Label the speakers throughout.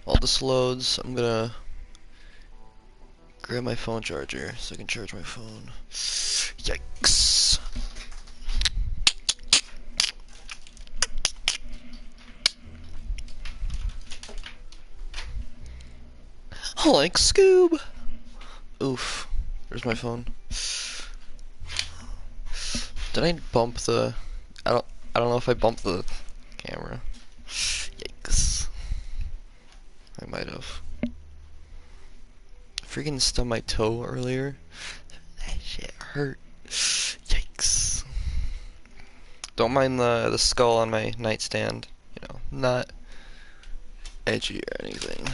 Speaker 1: While this loads, I'm gonna grab my phone charger so I can charge my phone. Yikes. Like Scoob! Oof. Where's my phone? Did I bump the... I don't know if I bumped the camera. Yikes. I might have. Freaking stubbed my toe earlier. That shit hurt. Yikes. Don't mind the skull on my nightstand. You know, not edgy or anything.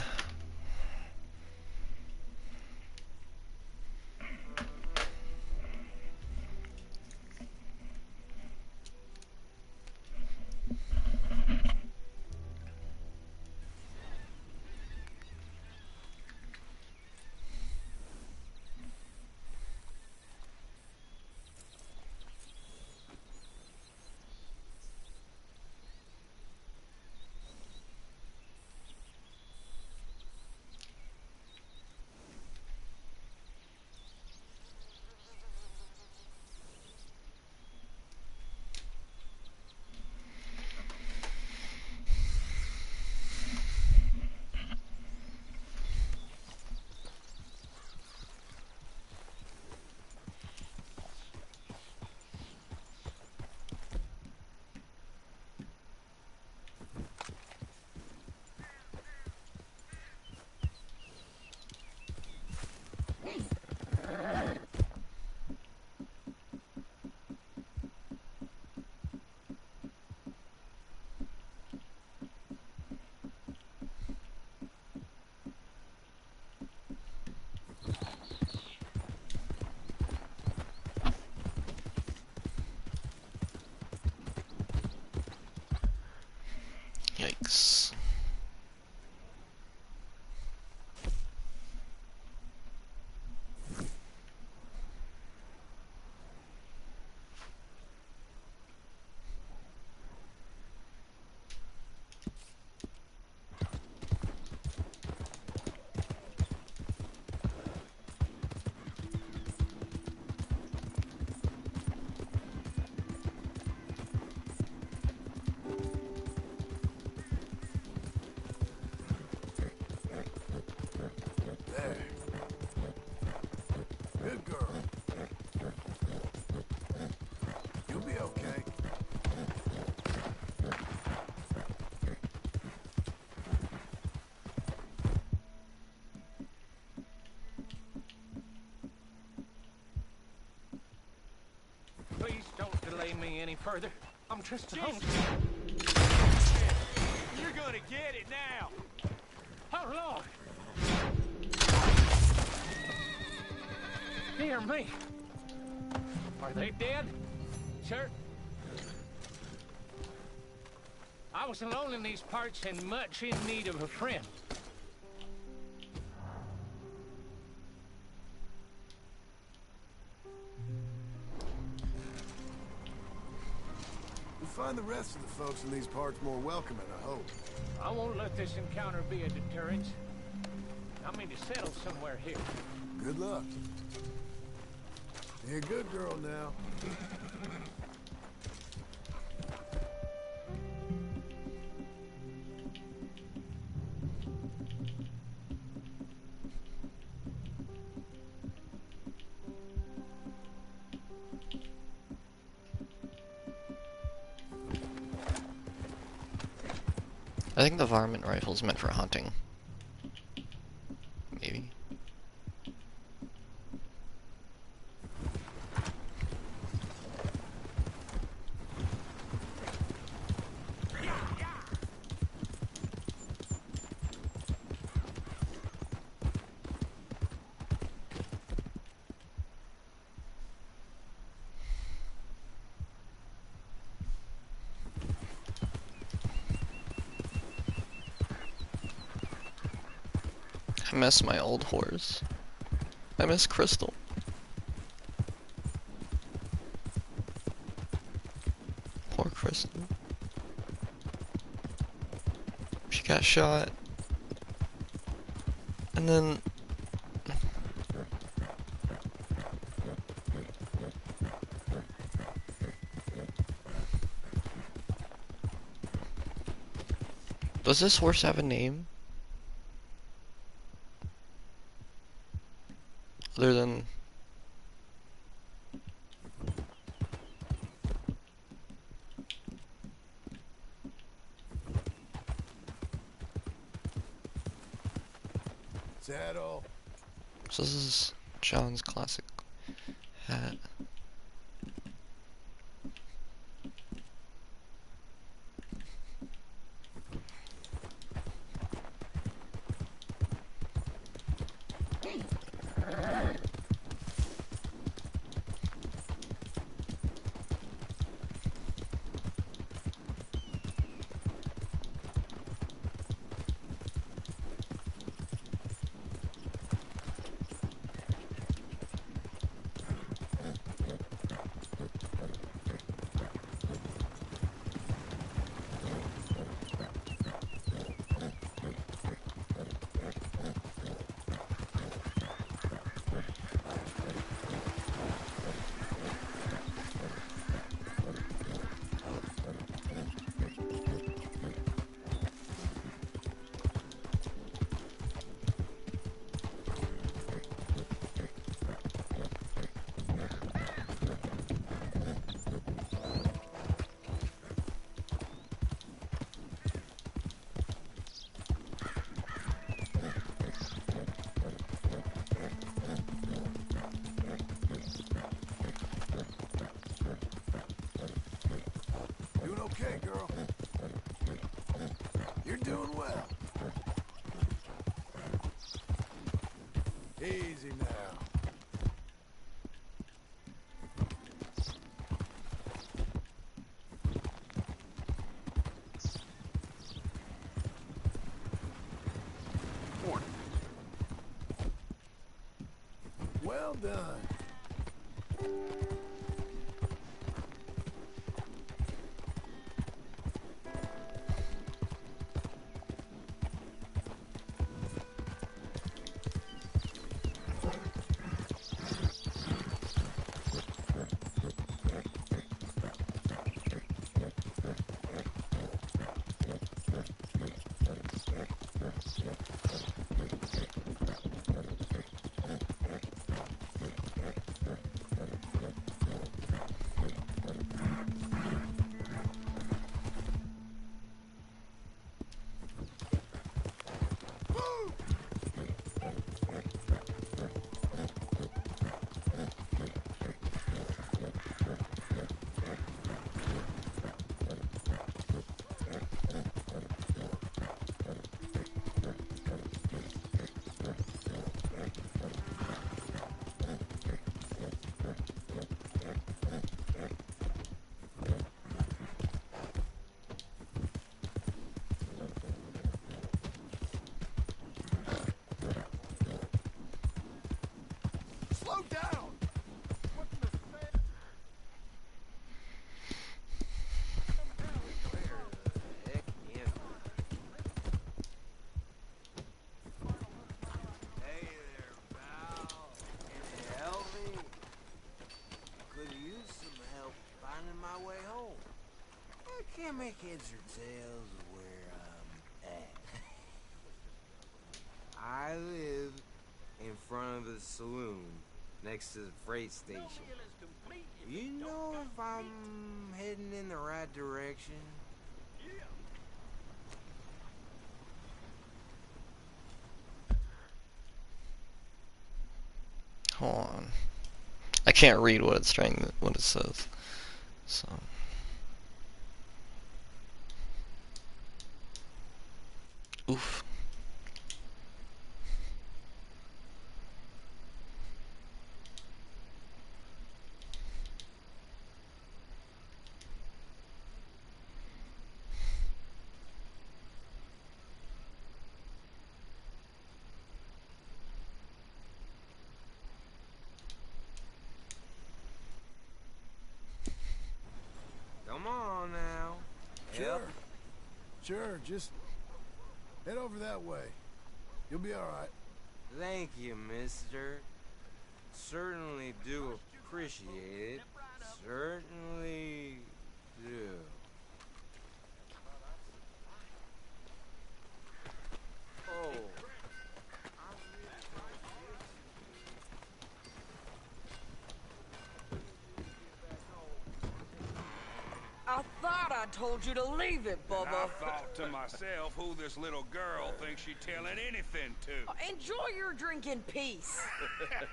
Speaker 1: Yikes.
Speaker 2: There. Good girl. You'll be okay.
Speaker 3: Please don't delay me any further. I'm just home.
Speaker 2: You're gonna get it now.
Speaker 3: Oh, Lord. Dear me. Are they dead? Sir? I was alone in these parts and much in need of a friend.
Speaker 2: You'll find the rest of the folks in these parts more welcoming, I hope.
Speaker 3: I won't let this encounter be a deterrent. I mean to settle somewhere here.
Speaker 2: Good luck. You're a good girl now.
Speaker 1: I think the varmint rifle's meant for hunting. Maybe. I miss my old horse. I miss Crystal. Poor Crystal. She got shot. And then does this horse have a name? Other than
Speaker 2: Saddle.
Speaker 1: so this is John's classic hat.
Speaker 2: Doing okay, girl. You're doing well. Easy now. Morning. Well done. Slow down! What in the
Speaker 4: Heck yeah. Hey there, pal. Can you help me? Could use some help finding my way home. I can't make heads or tails of where I'm at. I live in front of the saloon next to the freight station. You know if I'm heading in the right direction?
Speaker 1: Hold on. I can't read what what it says. So oof.
Speaker 4: Come on now.
Speaker 2: Sure.
Speaker 4: Help.
Speaker 2: Sure, just head over that way. You'll be all right.
Speaker 4: Thank you, mister. Certainly do appreciate it. Certainly do. Oh.
Speaker 5: I thought I told you to leave it,
Speaker 6: And I
Speaker 5: Bubba.
Speaker 6: thought to myself who this little girl thinks she telling anything to.
Speaker 5: Enjoy your drink in peace.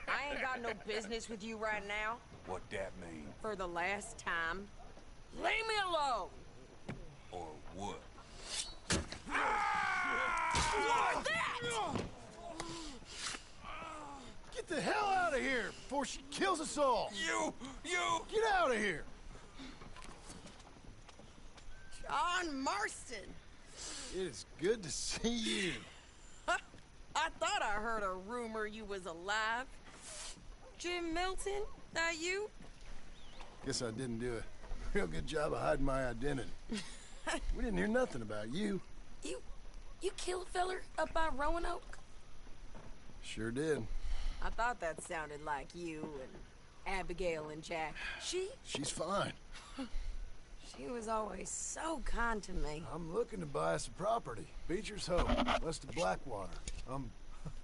Speaker 5: I ain't got no business with you right now.
Speaker 6: What that mean?
Speaker 5: For the last time, leave me alone.
Speaker 6: Or what?
Speaker 5: What's that?
Speaker 2: Get the hell out of here before she kills us all!
Speaker 6: You!
Speaker 2: Get out of here!
Speaker 5: John Marston.
Speaker 2: It is good to see you.
Speaker 5: I thought I heard a rumor you was alive. Jim Milton, that you?
Speaker 2: Guess I didn't do a real good job of hiding my identity. We didn't hear nothing about you.
Speaker 5: You killed a feller up by Roanoke?
Speaker 2: Sure did.
Speaker 5: I thought that sounded like you and Abigail and Jack.
Speaker 2: She's fine.
Speaker 5: She was always so kind to me.
Speaker 2: I'm looking to buy us a property. Beecher's Hope, west of Blackwater. I'm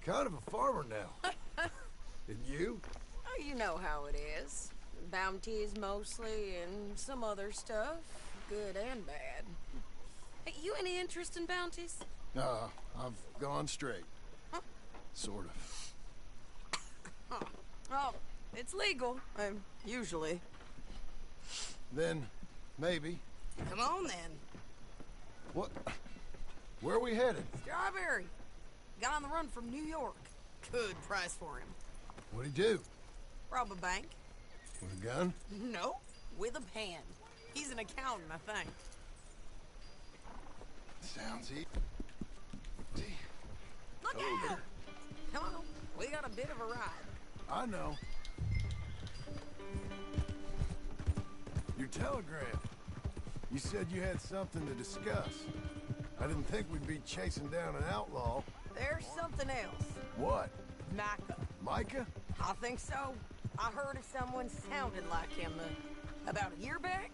Speaker 2: kind of a farmer now. And you?
Speaker 5: Oh, you know how it is. Bounties mostly, and some other stuff, good and bad. Hey, you any interest in bounties?
Speaker 2: I've gone straight. Sort of.
Speaker 5: Oh, it's legal, usually.
Speaker 2: Then, maybe.
Speaker 5: Come on then.
Speaker 2: What? Where are we headed?
Speaker 5: Strawberry. Got on the run from New York. Good price for him.
Speaker 2: What'd he do?
Speaker 5: Rob a bank?
Speaker 2: With a gun?
Speaker 5: No, with a pen. He's an accountant, I think.
Speaker 2: Sounds easy.
Speaker 5: Look out! Come on, we got a bit of a ride.
Speaker 2: I know. Your telegram. You said you had something to discuss. I didn't think we'd be chasing down an outlaw.
Speaker 5: There's something else.
Speaker 2: What?
Speaker 5: Micah.
Speaker 2: Micah?
Speaker 5: I think so. I heard of someone sounded like him about a year back.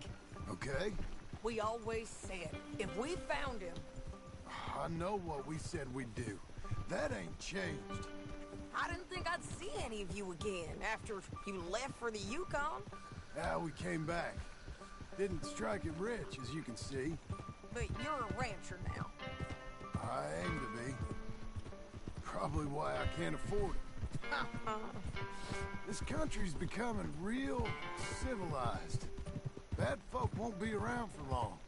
Speaker 2: Okay.
Speaker 5: We always said, if we found him...
Speaker 2: I know what we said we'd do. That ain't changed.
Speaker 5: I didn't think I'd see any of you again after you left for the Yukon.
Speaker 2: Yeah, we came back. Didn't strike it rich, as you can see.
Speaker 5: But you're a rancher now.
Speaker 2: I aim to be. Probably why I can't afford it. This country's becoming real civilized. Bad folk won't be around for long.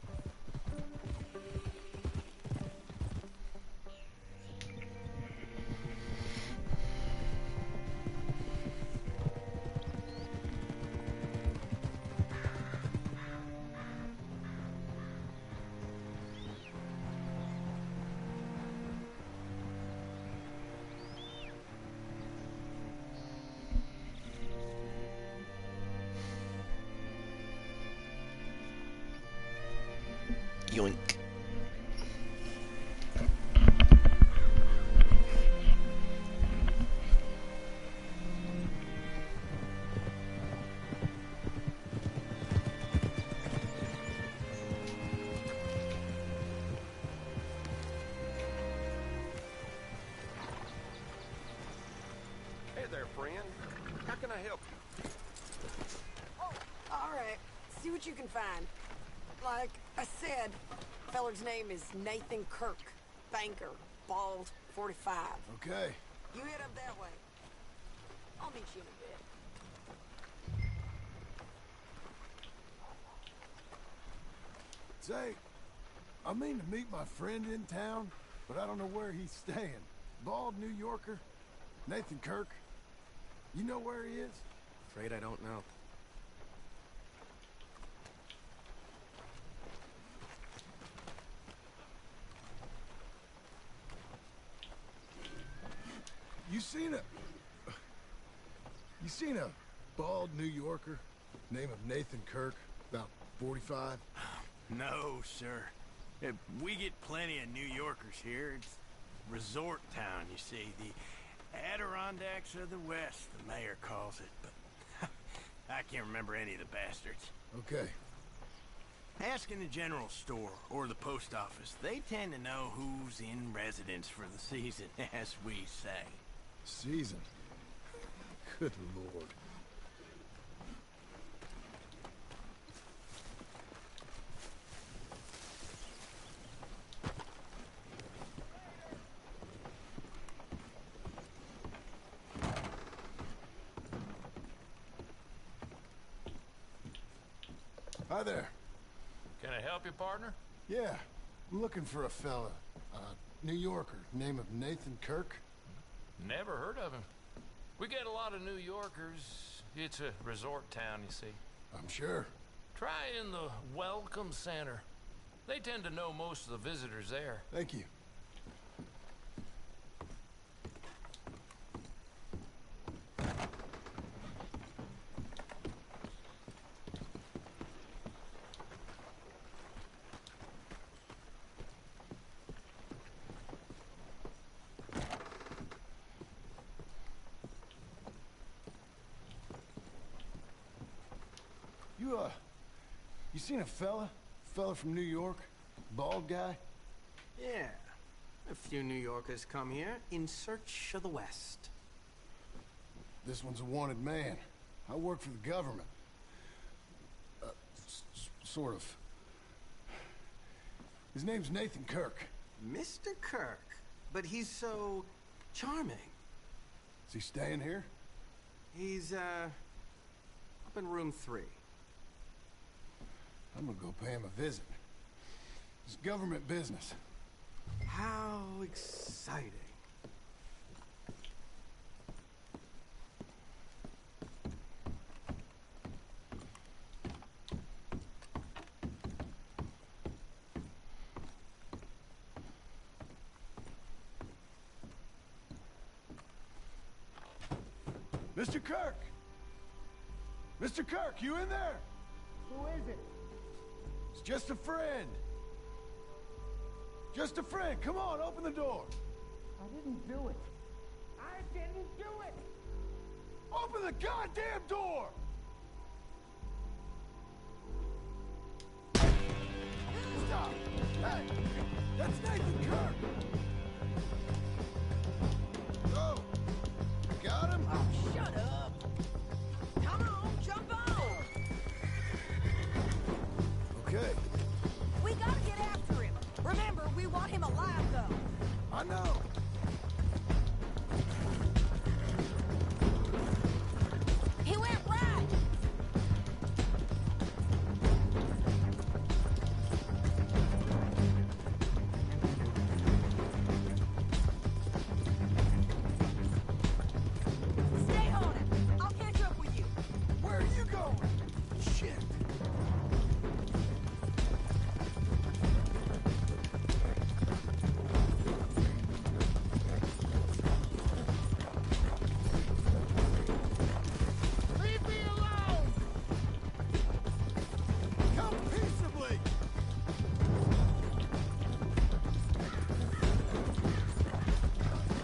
Speaker 1: Yoink.
Speaker 7: Hey there, friend. How can I help you?
Speaker 5: Oh, all right. See what you can find. Like I said, feller's name is Nathan Kirk. Banker. Bald. 45.
Speaker 2: Okay.
Speaker 5: You head up that way. I'll meet you in a bit.
Speaker 2: Say, I mean to meet my friend in town, but I don't know where he's staying. Bald New Yorker, Nathan Kirk. You know where he is?
Speaker 7: Afraid I don't know.
Speaker 2: You seen a bald New Yorker, name of Nathan Kirk, about 45?
Speaker 8: No, sir. We get plenty of New Yorkers here. It's resort town, you see. The Adirondacks of the West, the mayor calls it, but I can't remember any of the bastards.
Speaker 2: Okay.
Speaker 8: Ask in the general store or the post office. They tend to know who's in residence for the season, as we say.
Speaker 2: Season. Good lord. Hi there.
Speaker 3: Can I help you, partner?
Speaker 2: Yeah, I'm looking for a fella. New Yorker, name of Nathan Kirk.
Speaker 3: Never heard of him. We get a lot of New Yorkers. It's a resort town, you see.
Speaker 2: I'm sure.
Speaker 3: Try in the Welcome Center. They tend to know most of the visitors there.
Speaker 2: Thank you. You seen a fella? Fella from New York? Bald guy?
Speaker 9: Yeah. A few New Yorkers come here in search of the West.
Speaker 2: This one's a wanted man. I work for the government. Sort of. His name's Nathan Kirk.
Speaker 9: Mr. Kirk? But he's so charming.
Speaker 2: Is he staying here?
Speaker 9: He's, up in room 3.
Speaker 2: I'm gonna go pay him a visit. It's government business.
Speaker 9: How exciting.
Speaker 2: Mr. Kirk! Mr. Kirk, you in there?
Speaker 10: Who is it?
Speaker 2: It's just a friend. Just a friend. Come on, open the door.
Speaker 10: I didn't do it. I didn't do it!
Speaker 2: Open the goddamn door! Stop! Hey! That's Nathan Kirk! Oh! Got him?
Speaker 5: Oh, shut up! Come on, jump on!
Speaker 2: Okay.
Speaker 5: We gotta get after him. Remember, we want him alive, though.
Speaker 2: I know.
Speaker 5: He went right. Stay on it. I'll catch up with you.
Speaker 2: Where are you going? Shit.
Speaker 10: Leave me alone!
Speaker 2: Come peaceably!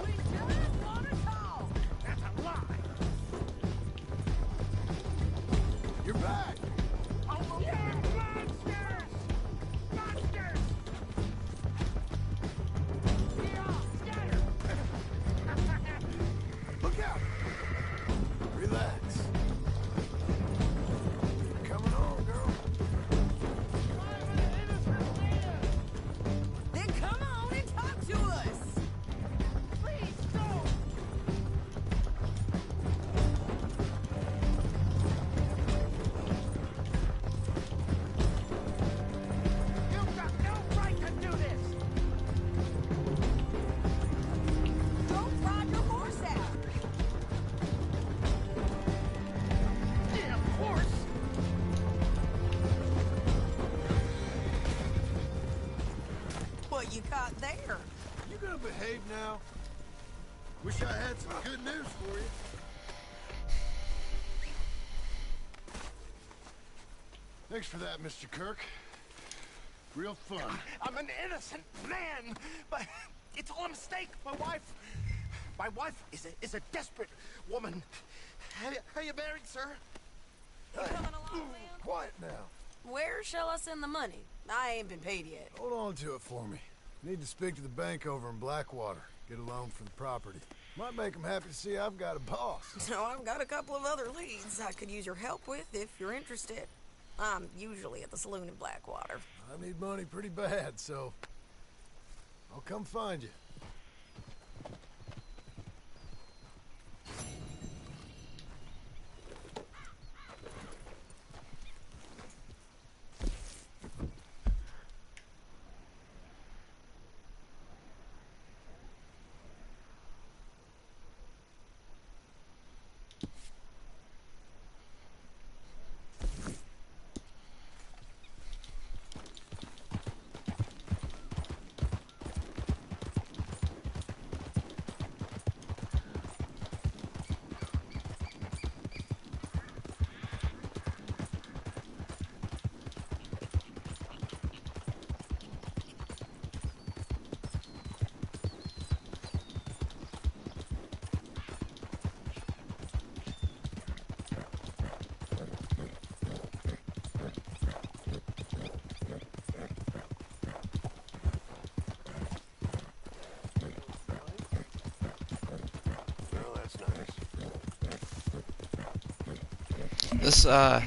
Speaker 5: We just want to talk.
Speaker 10: That's a lie!
Speaker 2: You're back!
Speaker 10: Yeah, monsters! Monsters! Yeah, scatter!
Speaker 2: Look out! Relax. Coming on, girl.
Speaker 10: I'm an innocent man!
Speaker 5: Then come on and talk to us.
Speaker 10: Please don't! You've got no right to do this!
Speaker 5: Don't ride your horse out.
Speaker 10: Damn horse!
Speaker 5: What you caught there?
Speaker 2: You gonna behave now? Wish I had some good news for you. Thanks for that, Mr. Kirk. Real fun.
Speaker 8: I'm an innocent man, but it's all a mistake.
Speaker 7: My wife is a desperate woman. Are you married, sir?
Speaker 5: You coming along, Sam?
Speaker 2: Quiet now.
Speaker 5: Where shall I send the money? I ain't been paid yet.
Speaker 2: Hold on to it for me. Need to speak to the bank over in Blackwater. Get a loan for the property. Might make them happy to see I've got a boss.
Speaker 5: So I've got a couple of other leads I could use your help with if you're interested. I'm usually at the saloon in Blackwater.
Speaker 2: I need money pretty bad, so I'll come find you.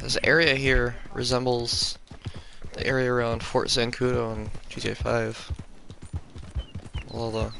Speaker 1: This area here resembles the area around Fort Zancudo in GTA 5. All the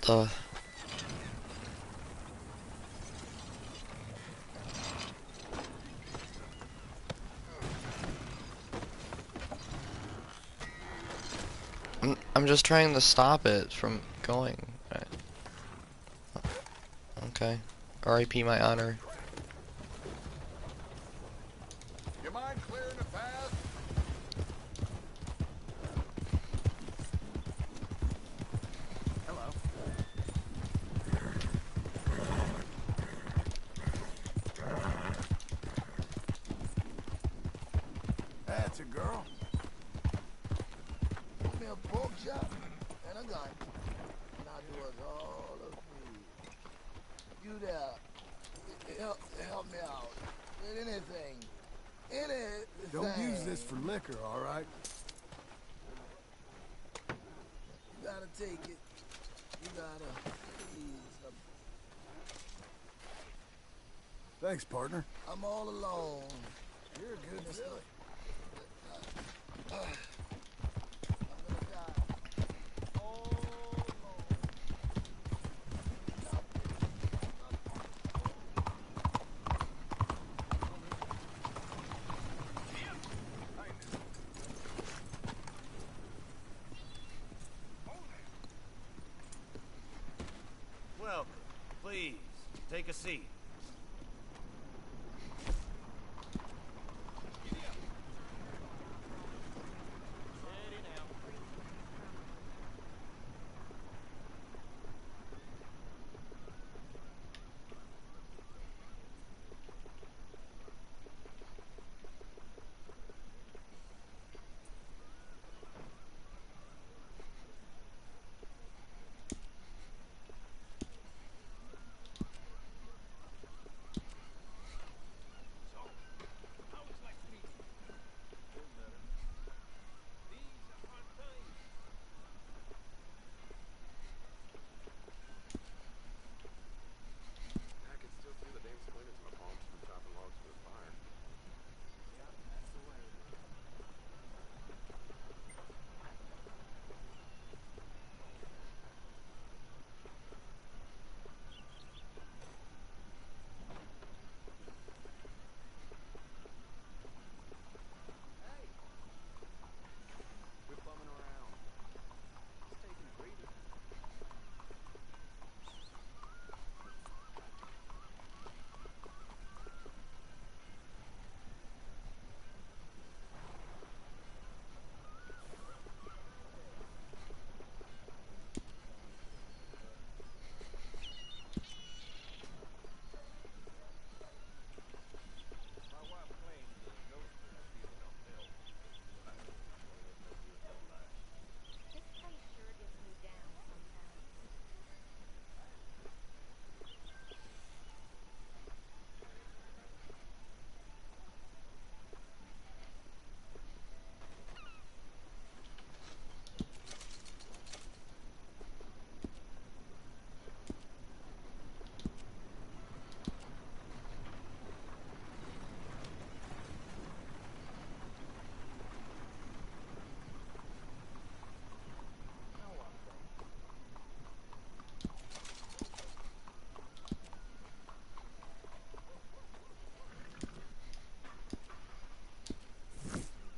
Speaker 1: the I'm just trying to stop it from going. Okay. R.I.P. my honor.
Speaker 7: You mind clearing the path?
Speaker 8: Hello.
Speaker 2: That's a girl.
Speaker 11: me a pork chop and a gun, and I'll do us all a favor. You there, help me out with anything. Anything.
Speaker 2: Don't use this for liquor, all right?
Speaker 11: You gotta take it. You gotta please.
Speaker 2: Thanks, partner.
Speaker 11: I'm all alone.
Speaker 2: You're a good
Speaker 11: Really?
Speaker 8: Welcome. Please, take a seat.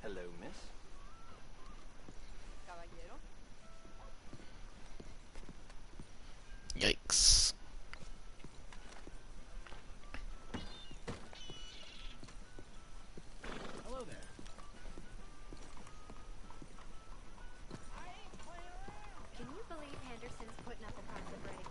Speaker 12: Hello, miss.
Speaker 5: Caballero.
Speaker 1: Yikes.
Speaker 8: Hello there.
Speaker 13: Can you believe Henderson's putting up the price of bread again?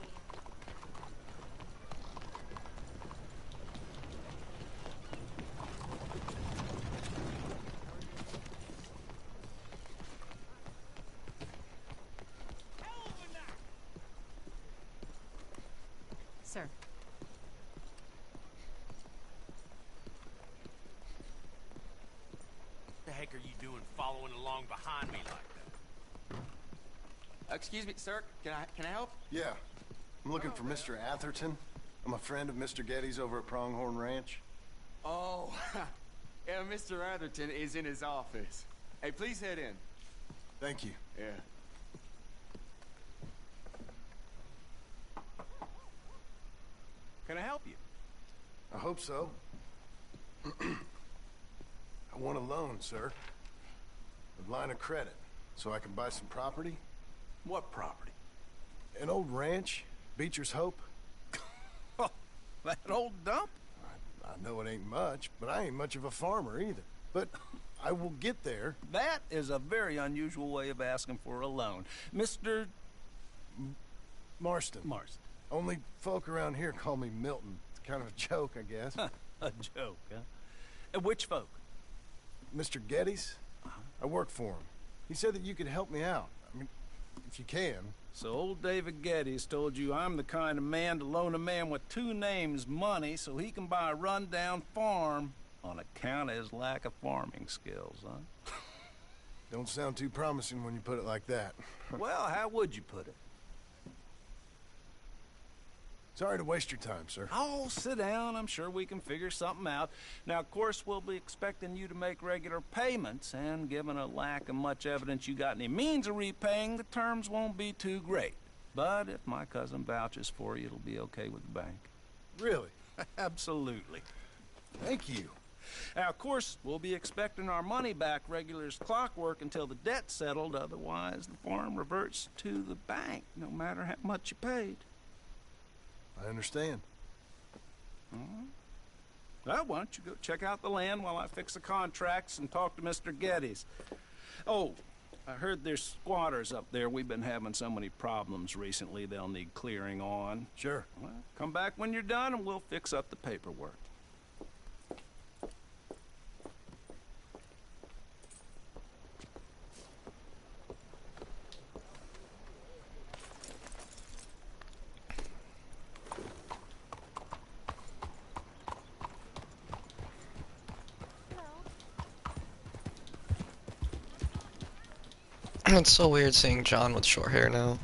Speaker 5: Sir.
Speaker 8: What the heck are you doing following along behind me like that?
Speaker 12: Excuse me, sir. Can I help?
Speaker 2: Yeah. I'm looking for Mr. Atherton. I'm a friend of Mr. Getty's over at Pronghorn Ranch.
Speaker 12: Oh, yeah, Mr. Atherton is in his office. Hey, please head in.
Speaker 2: Thank you.
Speaker 12: Yeah. Can I help you?
Speaker 2: I hope so. I want a loan, sir. A line of credit, so I can buy some property.
Speaker 12: What property?
Speaker 2: An old ranch, Beecher's Hope.
Speaker 7: That old dump?
Speaker 2: I know it ain't much, but I ain't much of a farmer either. But I will get there.
Speaker 7: That is a very unusual way of asking for a loan. Mr.
Speaker 2: Marston.
Speaker 7: Marston.
Speaker 2: Only folk around here call me Milton. It's kind of a joke, I guess.
Speaker 7: A joke, huh? Which folk?
Speaker 2: Mr. Getty's? I work for him. He said that you could help me out. I mean, if you can.
Speaker 14: So old David Geddes told you I'm the kind of man to loan a man with two names money so he can buy a rundown farm on account of his lack of farming skills, huh?
Speaker 2: Don't sound too promising when you put it like that.
Speaker 14: Well, how would you put it?
Speaker 2: Sorry to waste your time, sir.
Speaker 14: Oh, sit down. I'm sure we can figure something out. Now, of course, we'll be expecting you to make regular payments, and given a lack of much evidence you got any means of repaying, the terms won't be too great. But if my cousin vouches for you, it'll be okay with the bank.
Speaker 2: Really?
Speaker 14: Absolutely.
Speaker 2: Thank you.
Speaker 14: Now, of course, we'll be expecting our money back regular as clockwork until the debt's settled. Otherwise, the farm reverts to the bank, no matter how much you paid.
Speaker 2: I understand.
Speaker 14: Well, why don't you go check out the land while I fix the contracts and talk to Mr. Geddes. Oh, I heard there's squatters up there. We've been having so many problems recently they'll need clearing on.
Speaker 2: Sure.
Speaker 14: Well, come back when you're done and we'll fix up the paperwork.
Speaker 1: It's so weird seeing John with short hair now.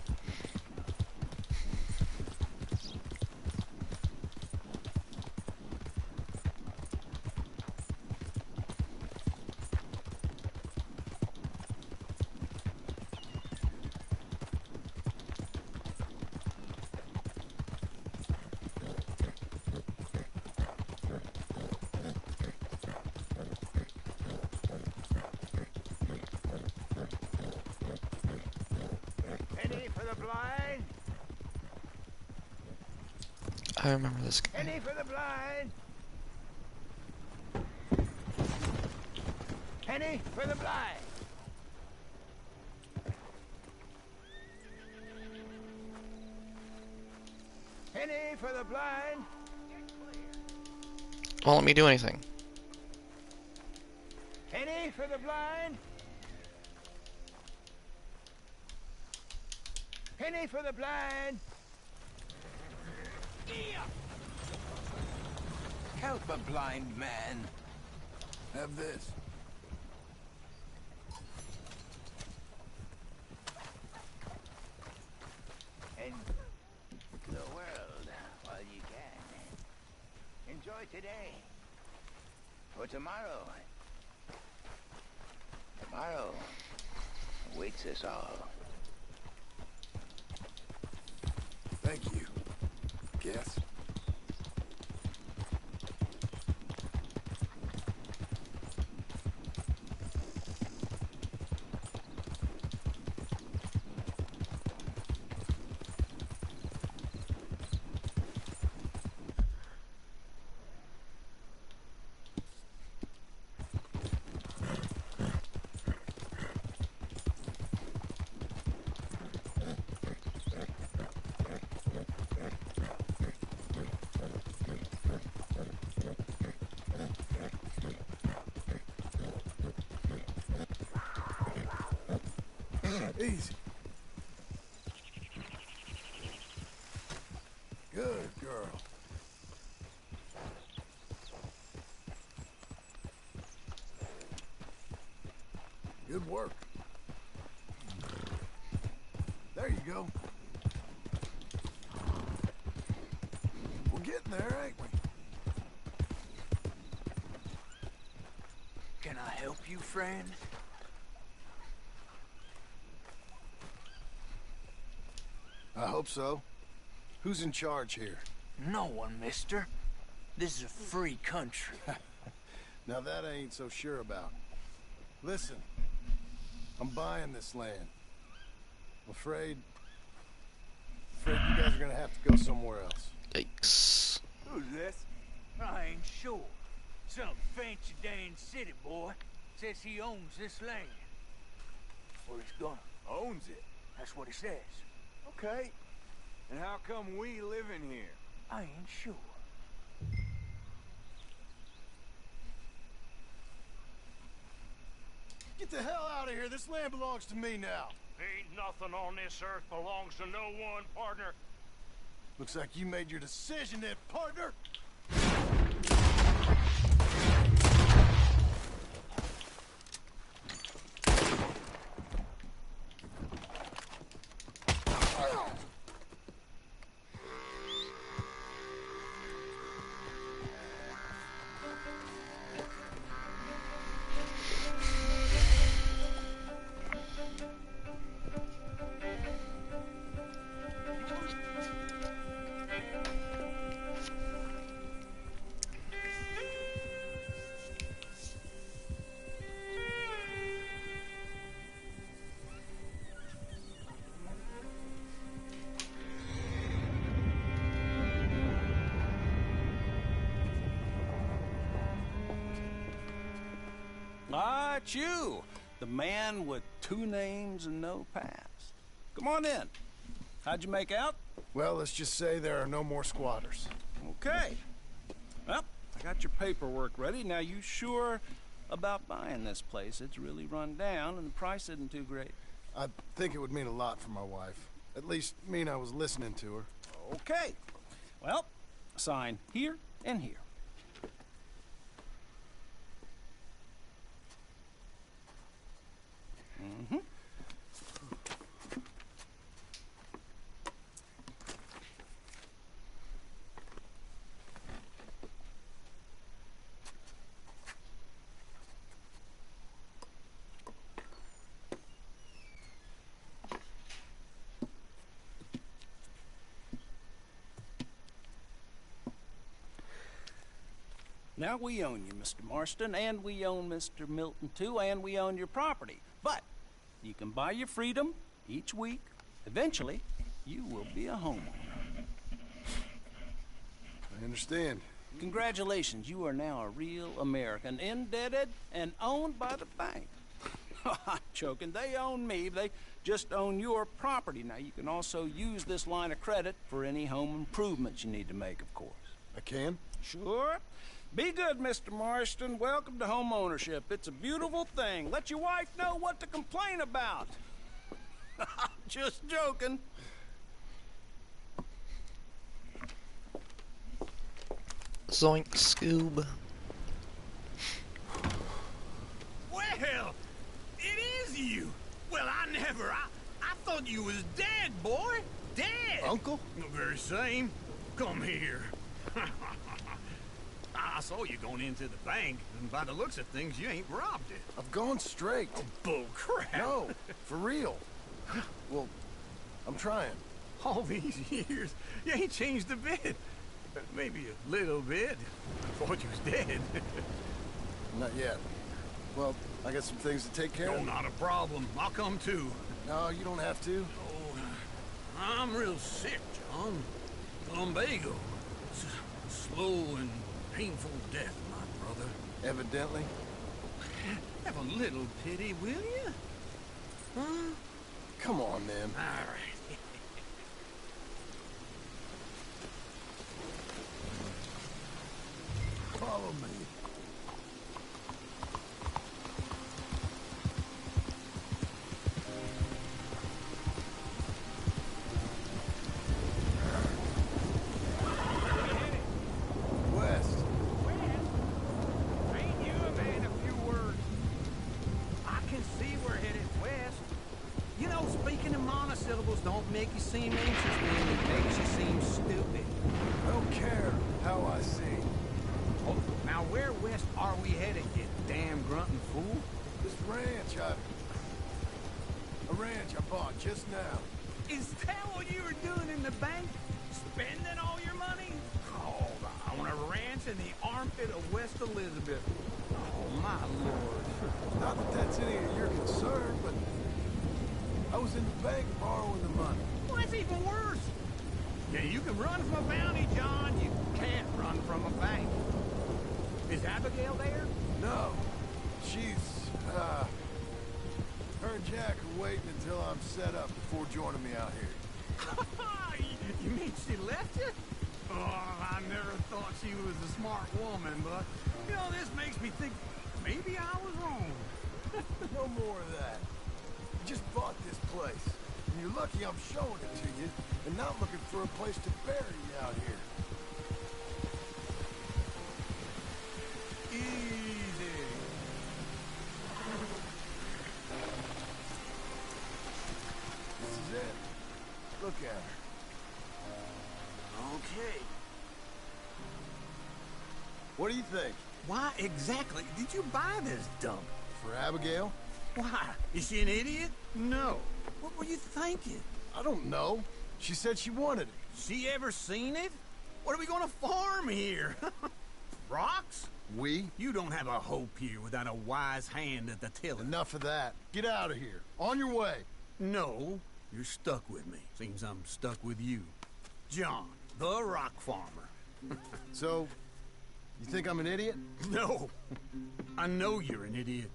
Speaker 1: I remember this guy.
Speaker 10: Penny for the blind. Penny for the blind. Penny for the blind.
Speaker 1: Won't let me do anything.
Speaker 10: Penny for the blind. Penny for the blind.
Speaker 4: Help a blind man.
Speaker 2: Have this.
Speaker 10: And the world while you can. Enjoy today. For tomorrow. Tomorrow awaits us all.
Speaker 2: Thank you. Guess. Easy. Good girl. Good work. There you go. We're getting there, ain't we?
Speaker 4: Can I help you, friend?
Speaker 2: I hope so. Who's in charge here?
Speaker 4: No one, mister. This is a free country.
Speaker 2: Now that I ain't so sure about. Listen, I'm buying this land. I'm afraid you guys are gonna have to go somewhere else.
Speaker 1: Yikes.
Speaker 10: Who's this? I ain't sure. Some fancy Dan city boy says he owns this land. Or he's gonna.
Speaker 12: Owns it?
Speaker 10: That's what he says.
Speaker 12: Okay. And how come we live in here?
Speaker 10: I ain't sure.
Speaker 2: Get the hell out of here. This land belongs to me now.
Speaker 6: Ain't nothing on this earth belongs to no one, partner.
Speaker 2: Looks like you made your decision then, partner.
Speaker 14: Ah, it's you, the man with 2 names and no past. Come on in. How'd you make out?
Speaker 2: Well, let's just say there are no more squatters.
Speaker 14: Okay. Well, I got your paperwork ready. Now, you sure about buying this place? It's really run down, and the price isn't too great.
Speaker 2: I think it would mean a lot for my wife. At least mean I was listening to her.
Speaker 14: Okay. Well, sign here and here. Mm-hmm. Now we own you, Mr. Marston, and we own Mr. Milton, too, and we own your property. But you can buy your freedom each week. Eventually, you will be a homeowner.
Speaker 2: I understand.
Speaker 14: Congratulations, you are now a real American, indebted and owned by the bank. I'm joking, they own me, they just own your property. Now, you can also use this line of credit for any home improvements you need to make, of course.
Speaker 2: I can?
Speaker 14: Sure. Be good, Mr. Marston. Welcome to home ownership. It's a beautiful thing. Let your wife know what to complain about. Just joking.
Speaker 1: Zoink, Scoob.
Speaker 8: Well, it is you. Well, I thought you was dead, boy. Dead.
Speaker 2: Uncle?
Speaker 8: The very same. Come here. I saw you going into the bank, and by the looks of things, you ain't robbed it.
Speaker 2: I've gone straight.
Speaker 8: Bull crap.
Speaker 2: No, for real. Well, I'm trying.
Speaker 8: All these years, you ain't changed a bit. Maybe a little bit. I thought you was dead.
Speaker 2: Not yet. Well, I got some things to take care of.
Speaker 8: No, not a problem. I'll come too.
Speaker 2: No, you don't have to.
Speaker 8: Oh, I'm real sick, John. Lumbago. It's a slow and painful death, my brother.
Speaker 2: Evidently.
Speaker 8: Have a little pity, will you? Huh?
Speaker 2: Come on, then.
Speaker 8: All right.
Speaker 2: Follow me.
Speaker 8: Don't make you seem interesting, it makes you seem stupid.
Speaker 2: I don't care how I see.
Speaker 8: Oh, now where west are we headed, you damn grunting fool?
Speaker 2: This ranch I bought just now.
Speaker 8: Is that what you were doing in the bank? Spending all your money? Oh, on a ranch in the armpit of West Elizabeth. Oh, my lord.
Speaker 2: Not that that's any of your concern, but I was in the bank borrowing the money.
Speaker 8: Well, that's even worse. Yeah, you can run from a bounty, John. You can't run from a bank. Is Abigail there?
Speaker 2: No. She's, her and Jack are waiting until I'm set up before joining me out here.
Speaker 8: You mean she left you? Oh, I never thought she was a smart woman, but, you know, this makes me think maybe I was wrong.
Speaker 2: No, No more of that. You just bought this place, and you're lucky I'm showing it to you, and not looking for a place to bury you out here. Easy. This is it. Look at her.
Speaker 8: Okay.
Speaker 2: What do you think?
Speaker 8: Why exactly did you buy this dump?
Speaker 2: For Abigail?
Speaker 8: Why? Is she an idiot? No. What were you thinking?
Speaker 2: I don't know. She said she wanted it.
Speaker 8: She ever seen it? What are we gonna farm here? Rocks?
Speaker 2: We?
Speaker 8: You don't have a hope here without a wise hand at the tiller.
Speaker 2: Enough of that. Get out of here. On your way.
Speaker 8: No, you're stuck with me. Seems I'm stuck with you. John, the rock farmer.
Speaker 2: So, you think I'm an idiot?
Speaker 8: No. I know you're an idiot.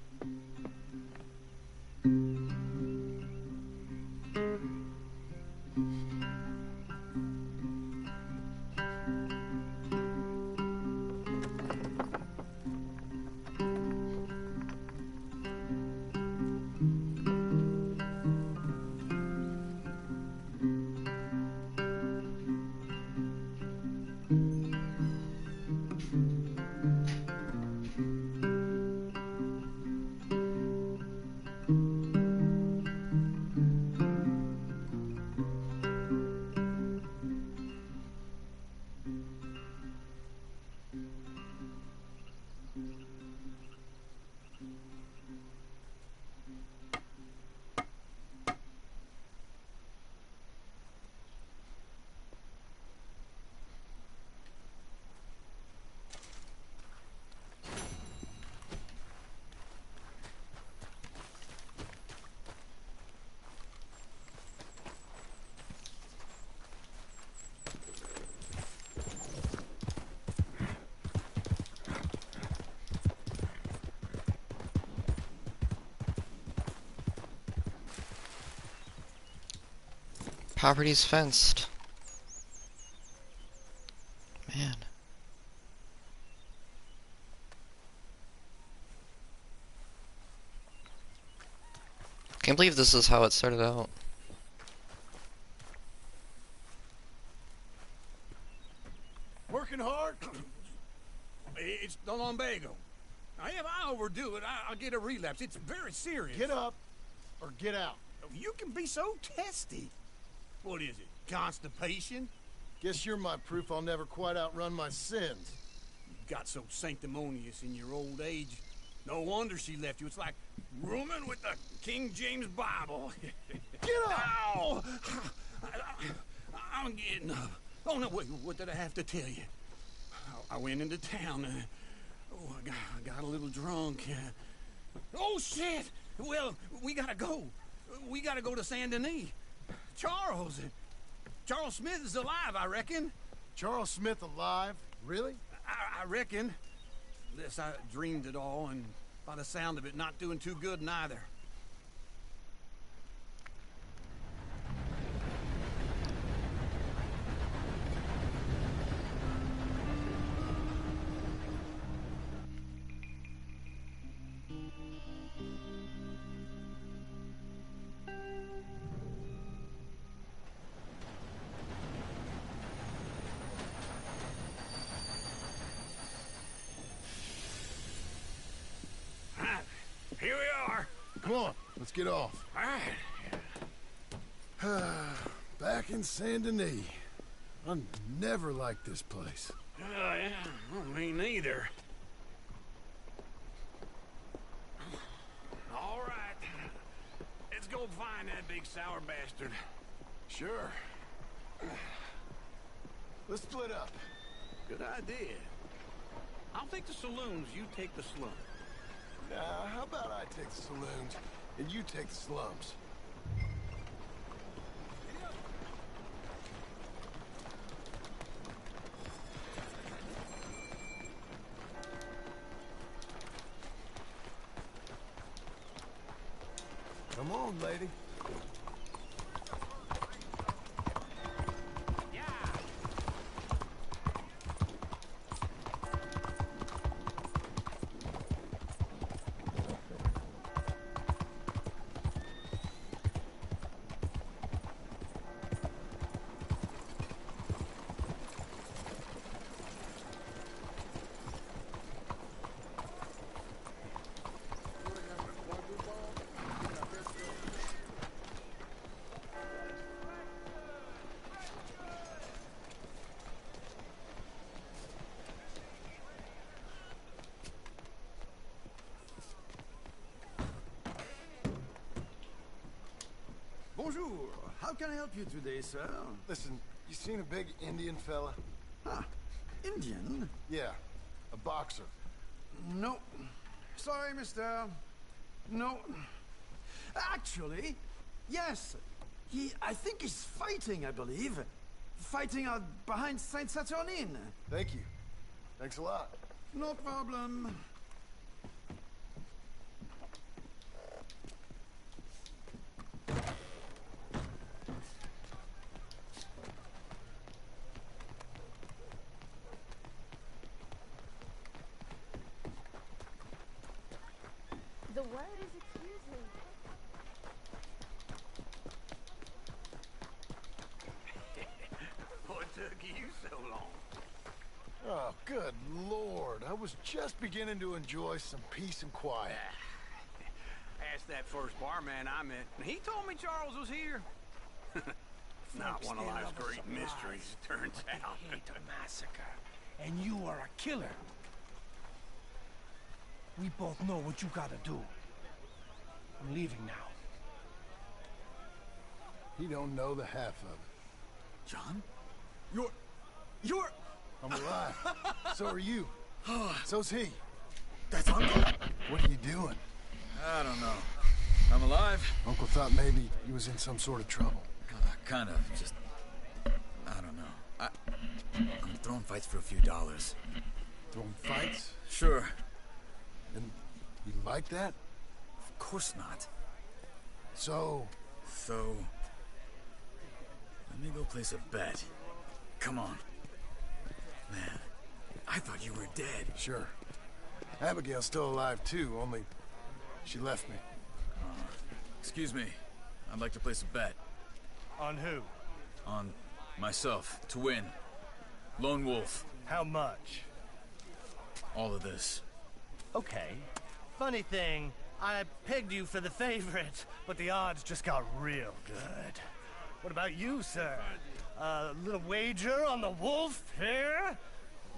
Speaker 1: Property's fenced. Man. Can't believe this is how it started out.
Speaker 8: Working hard? It's the lumbago. Now, if I overdo it, I'll get a relapse. It's very serious.
Speaker 2: Get up or get out.
Speaker 8: You can be so testy. What is it, constipation?
Speaker 2: Guess you're my proof I'll never quite outrun my sins.
Speaker 8: You got so sanctimonious in your old age. No wonder she left you. It's like rooming with the King James Bible.
Speaker 2: Get up!
Speaker 8: Ow! I'm getting up. Oh, no, wait, what did I have to tell you? I went into town. I got a little drunk. Oh, shit! Well, we gotta go. We gotta go to Saint Denis. Charles Smith is alive, I reckon.
Speaker 2: Charles Smith alive? Really?
Speaker 8: I reckon. Unless I dreamed it all, and by the sound of it, not doing too good neither. Here we are.
Speaker 2: Come on, let's get off.
Speaker 8: All right.
Speaker 2: Back in Saint Denis. I never liked this place.
Speaker 8: Yeah, well, me neither. All right. Let's go find that big sour bastard.
Speaker 2: Sure. Let's split up.
Speaker 8: Good idea. I'll take the saloons, you take the slums.
Speaker 2: How about I take the saloons and you take the slums? Come on, lady.
Speaker 7: Bonjour. How can I help you today, sir?
Speaker 2: Listen, you seen a big Indian fella?
Speaker 7: Ah, Indian?
Speaker 2: Yeah, a boxer.
Speaker 7: No. Sorry, mister. No. Actually, yes. I think he's fighting, I believe. Fighting out behind Saint Saturnin.
Speaker 2: Thank you. Thanks a lot.
Speaker 7: No problem.
Speaker 13: The word is excuse me.
Speaker 10: What took you so long?
Speaker 2: Oh, good Lord. I was just beginning to enjoy some peace and quiet.
Speaker 10: Asked that first barman I met, and he told me Charles was here. Not one of life's great mysteries, it turns out.
Speaker 15: I hate a massacre, and you are a killer. We both know what you gotta do. I'm leaving now.
Speaker 2: He don't know the half of it.
Speaker 7: John? You're...
Speaker 2: I'm alive. So are you. So's he.
Speaker 7: That's Uncle?
Speaker 2: What are you doing?
Speaker 16: I don't know. I'm alive.
Speaker 2: Uncle thought maybe he was in some sort of trouble.
Speaker 16: Kind of. Just... I don't know. I'm throwing fights for a few dollars.
Speaker 2: Throwing fights?
Speaker 16: Sure.
Speaker 2: And you like that?
Speaker 16: Of course not.
Speaker 2: So,
Speaker 16: let me go place a bet. Come on. Man, I thought you were dead.
Speaker 2: Sure. Abigail's still alive too, only she left me.
Speaker 16: Excuse me. I'd like to place a bet.
Speaker 15: On who?
Speaker 16: On myself, to win. Lone Wolf.
Speaker 15: How much?
Speaker 16: All of this.
Speaker 15: Okay. Funny thing, I pegged you for the favorite, but the odds just got real good. What about you, sir? A little wager on the wolf here?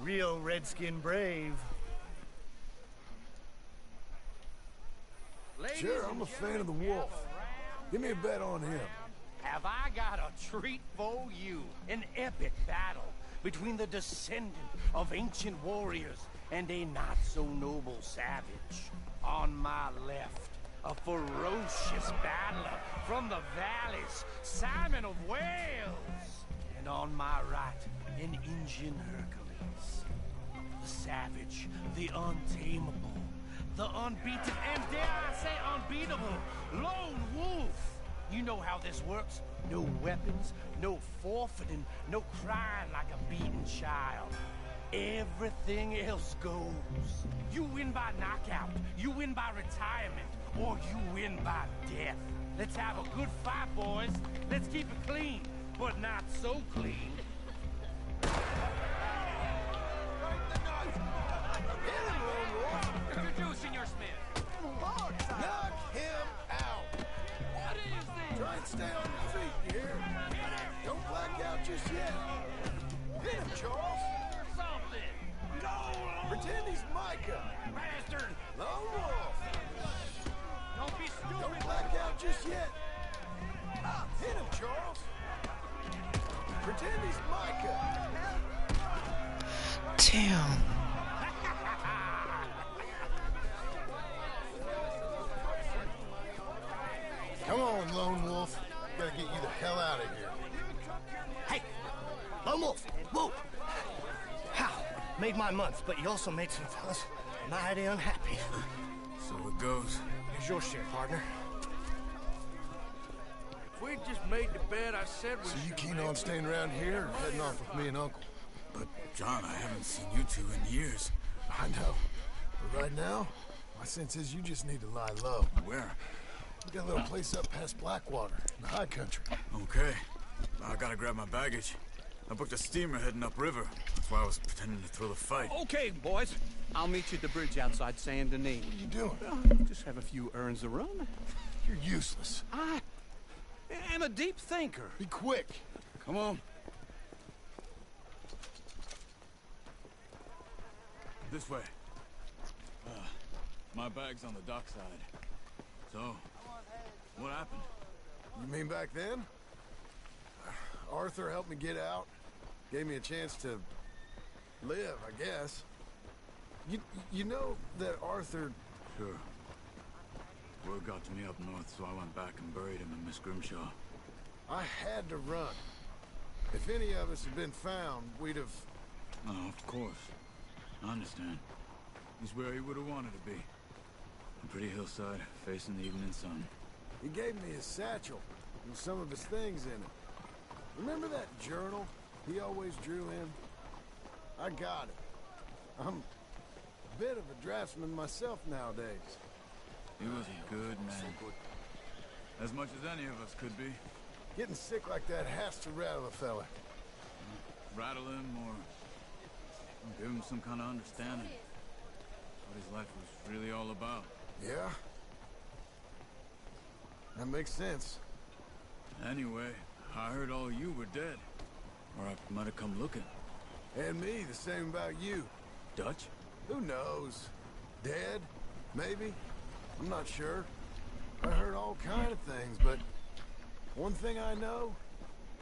Speaker 15: Real redskin brave.
Speaker 2: Sure, I'm a fan of the wolf. Give me a bet on him.
Speaker 15: Have I got a treat for you? An epic battle between the descendant of ancient warriors and a not-so-noble savage. On my left, a ferocious battler from the valleys, Simon of Wales. And on my right, an Indian Hercules. The savage, the untamable, the unbeaten, and dare I say unbeatable, Lone Wolf. You know how this works. No weapons, no forfeiting, no crying like a beaten child. Everything else goes. You win by knockout, you win by retirement, or you win by death. Let's have a good fight, boys. Let's keep it clean, but not so clean.
Speaker 10: Introduce Senor Smith.
Speaker 2: Knock him out!
Speaker 10: What is this?
Speaker 2: Try and stay on your feet, you hear? Don't black out just yet. Hit him, Charles!
Speaker 10: Something. No!
Speaker 2: Pretend he's Micah.
Speaker 10: Bastard!
Speaker 2: Lone Wolf.
Speaker 10: Don't be stupid!
Speaker 2: Don't black out just yet. Hit him, Charles. Pretend he's Micah.
Speaker 1: Damn.
Speaker 2: Come on, Lone Wolf. Gotta get you the hell out of here.
Speaker 15: Hey, Lone Wolf, whoa! How? Made my month, but you also made some fellas mighty unhappy.
Speaker 16: So it goes.
Speaker 15: Here's your share, partner.
Speaker 10: If we'd just made the bet I said we
Speaker 2: So you
Speaker 10: should
Speaker 2: keen
Speaker 10: make,
Speaker 2: on staying around here or heading off with me and Uncle?
Speaker 16: But, John, I haven't seen you two in years.
Speaker 2: I know. But right now, my sense is you just need to lie low.
Speaker 16: Where?
Speaker 2: We got a little place up past Blackwater, in the high country.
Speaker 16: Okay. I gotta grab my baggage. I booked a steamer heading upriver. That's why I was pretending to throw the fight.
Speaker 10: Okay, boys. I'll meet you at the bridge outside Saint Denis.
Speaker 2: What are you doing?
Speaker 10: Just have a few errands to run.
Speaker 2: You're useless.
Speaker 10: I am a deep thinker.
Speaker 2: Be quick.
Speaker 16: Come on. This way. My bag's on the dockside. So, what happened?
Speaker 2: You mean back then? Arthur helped me get out. Gave me a chance to live, I guess. You know that Arthur...
Speaker 16: Sure. Word got to me up north, so I went back and buried him in Miss Grimshaw.
Speaker 2: I had to run. If any of us had been found, we'd have...
Speaker 16: Oh, of course. I understand. He's where he would have wanted to be. A pretty hillside, facing the evening sun.
Speaker 2: He gave me his satchel with some of his things in it. Remember that journal he always drew in? I got it. I'm a bit of a draftsman myself nowadays.
Speaker 16: He was a good man. As much as any of us could be.
Speaker 2: Getting sick like that has to rattle a fella.
Speaker 16: Rattle him or give him some kind of understanding. What his life was really all about.
Speaker 2: Yeah? That makes sense.
Speaker 16: Anyway, I heard all you were dead. Or I might have come looking.
Speaker 2: And me, the same about you.
Speaker 16: Dutch?
Speaker 2: Who knows? Dead? Maybe? I'm not sure. I heard all kind of things, but one thing I know,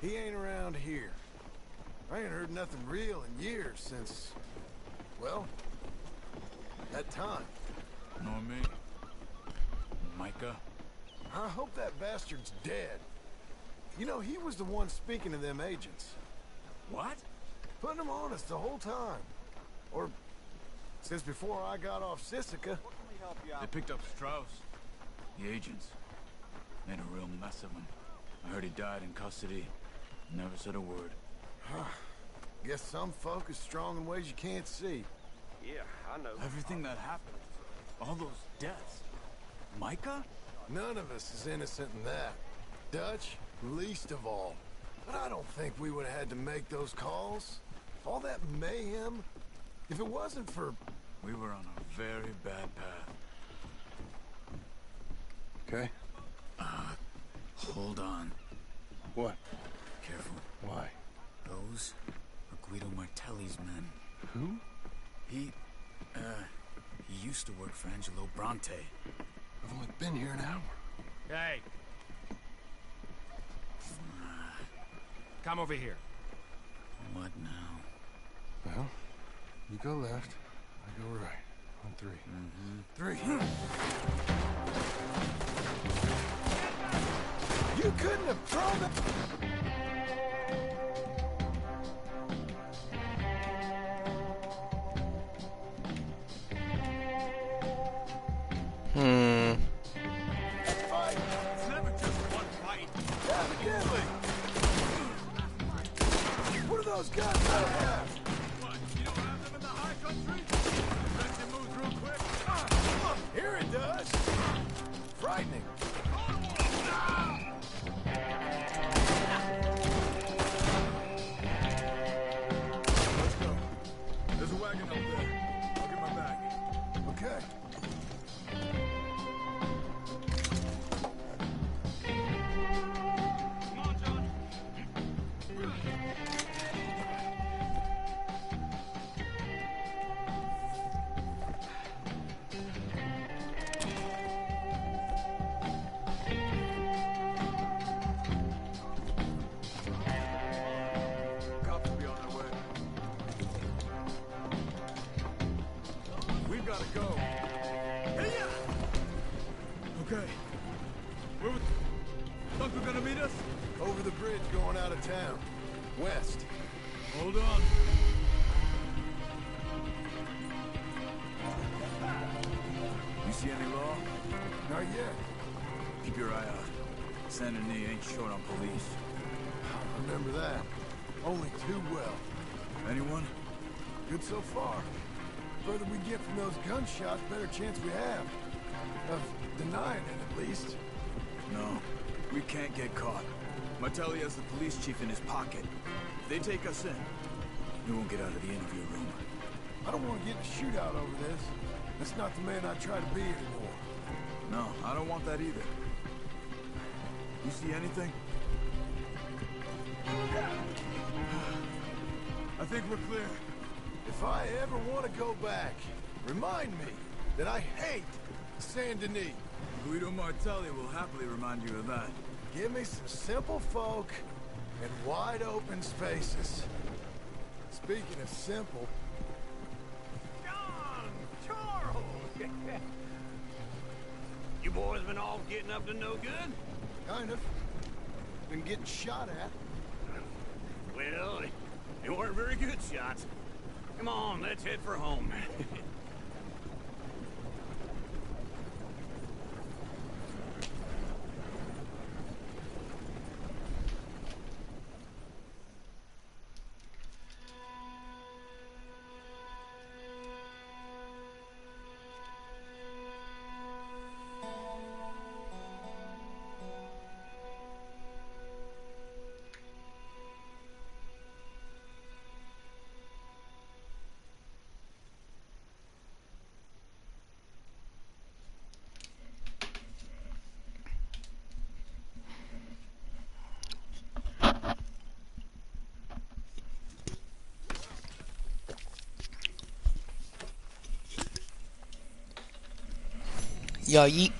Speaker 2: he ain't around here. I ain't heard nothing real in years since, well, that time.
Speaker 16: Nor me. Micah?
Speaker 2: I hope that bastard's dead. You know, he was the one speaking to them agents.
Speaker 16: What?
Speaker 2: Putting them on us the whole time. Or since before I got off Sisika.
Speaker 16: They picked up Strauss. The agents. Made a real mess of him. I heard he died in custody. Never said a word.
Speaker 2: Guess some folk is strong in ways you can't see.
Speaker 17: Yeah, I know.
Speaker 16: Everything that happened. All those deaths. Micah?
Speaker 2: None of us is innocent in that. Dutch, least of all. But I don't think we would have had to make those calls. All that mayhem. If it wasn't for...
Speaker 16: We were on a very bad path.
Speaker 2: Okay.
Speaker 16: Hold on.
Speaker 2: What?
Speaker 16: Careful.
Speaker 2: Why?
Speaker 16: Those are Guido Martelli's men.
Speaker 2: Who?
Speaker 16: He used to work for Angelo Bronte.
Speaker 2: I've only been here an hour.
Speaker 15: Hey. Come over here.
Speaker 16: What now?
Speaker 2: Well, you go left, I go right. On three. Three. You couldn't have thrown it. Fight.
Speaker 8: It's never just one fight.
Speaker 2: Evidently. What are those guns I have?
Speaker 8: What, you don't have them in the high country? Bet you move real quick.
Speaker 2: Here it does. Frightening.
Speaker 16: Let's go. There's a wagon up there. I'll get my bag.
Speaker 2: Okay.
Speaker 8: Come on, John.
Speaker 16: Cops will be on their way. We've got to go. Hey-ya! Okay. Where was... Uncle gonna meet us?
Speaker 2: Over the bridge going out of town. West.
Speaker 16: Hold on. You see any law?
Speaker 2: Not yet.
Speaker 16: Keep your eye out. Saint Denis ain't short on police.
Speaker 2: Remember that. Only too well.
Speaker 16: Anyone?
Speaker 2: Good so far. Further we get from those gunshots, better chance we have. Of denying it, at least.
Speaker 16: No. We can't get caught. Martelli has the police chief in his pocket. If they take us in, we won't get out of the interview room.
Speaker 2: I don't want to get in a shootout over this. That's not the man I try to be anymore.
Speaker 16: No, I don't want that either. You see anything? I think we're clear.
Speaker 2: If I ever want to go back, remind me that I hate Saint Denis.
Speaker 16: Guido Martelli will happily remind you of that.
Speaker 2: Give me some simple folk and wide open spaces. Speaking of simple...
Speaker 10: John! Charles! You boys been all getting up to no good?
Speaker 2: Kind of. Been getting shot at.
Speaker 10: Well, they weren't very good shots. Come on, let's head for home.
Speaker 1: Yeah, yeet.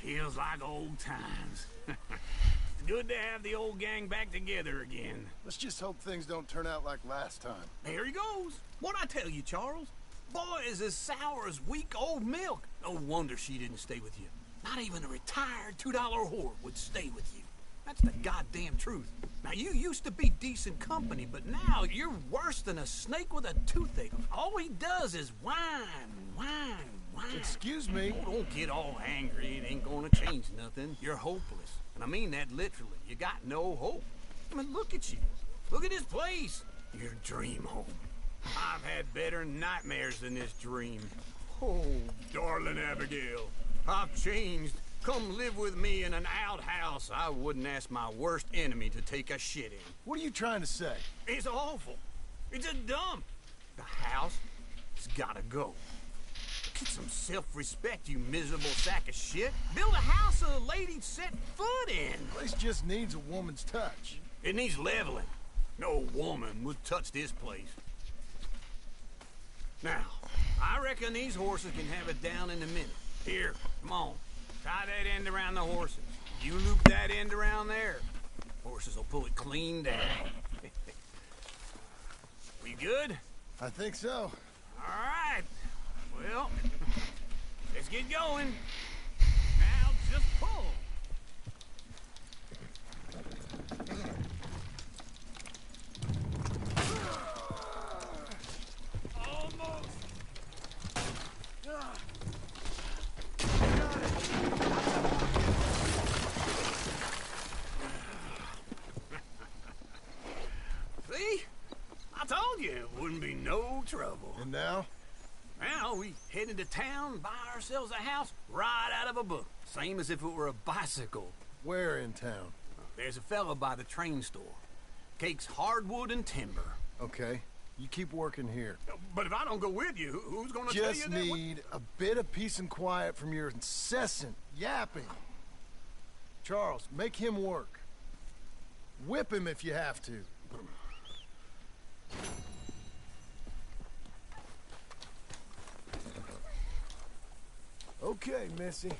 Speaker 10: Feels like old times. It's good to have the old gang back together again.
Speaker 2: Let's just hope things don't turn out like last time.
Speaker 8: There he goes. What'd I tell you, Charles? Boy is as sour as weak old milk. No wonder she didn't stay with you. Not even a retired $2 whore would stay with you. That's the goddamn truth. Now, you used to be decent company, but now you're worse than a snake with a toothache. All he does is whine, whine, whine.
Speaker 2: Excuse me?
Speaker 8: Oh, don't get all angry. It ain't gonna change nothing. You're hopeless. And I mean that literally. You got no hope. I mean, look at you. Look at this place. Your dream home. I've had better nightmares than this dream. Oh, darling Abigail, I've changed. Come live with me in an outhouse I wouldn't ask my worst enemy to take a shit in.
Speaker 2: What are you trying to say?
Speaker 8: It's awful. It's a dump. The house has gotta go. Get some self-respect, you miserable sack of shit. Build a house a lady'd set foot in.
Speaker 2: The place just needs a woman's touch.
Speaker 8: It needs leveling. No woman would touch this place. Now, I reckon these horses can have it down in a minute. Here, come on. Tie that end around the horses. You loop that end around there. Horses will pull it clean down. We good?
Speaker 2: I think so.
Speaker 8: All right. Well, let's get going. Now just pull. Almost. See? I told you it wouldn't be no trouble.
Speaker 2: And now?
Speaker 8: Now we head into town, buy ourselves a house right out of a book. Same as if it were a bicycle.
Speaker 2: Where in town?
Speaker 8: There's a fella by the train store. Cakes hardwood and timber.
Speaker 2: Okay. You keep working here.
Speaker 8: But if I don't go with you, who's gonna tell you
Speaker 2: Just
Speaker 8: that?
Speaker 2: need a bit of peace and quiet from your incessant yapping. Charles, make him work. Whip him if you have to. Okay, Missy.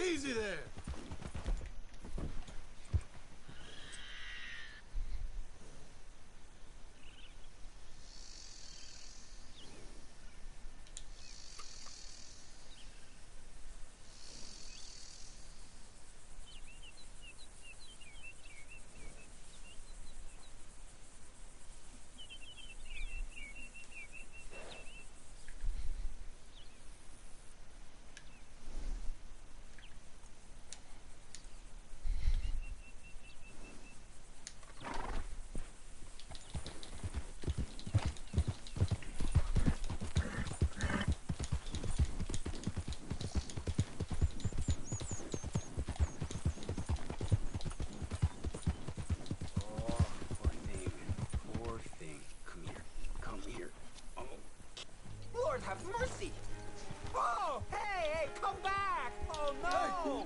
Speaker 2: Easy there.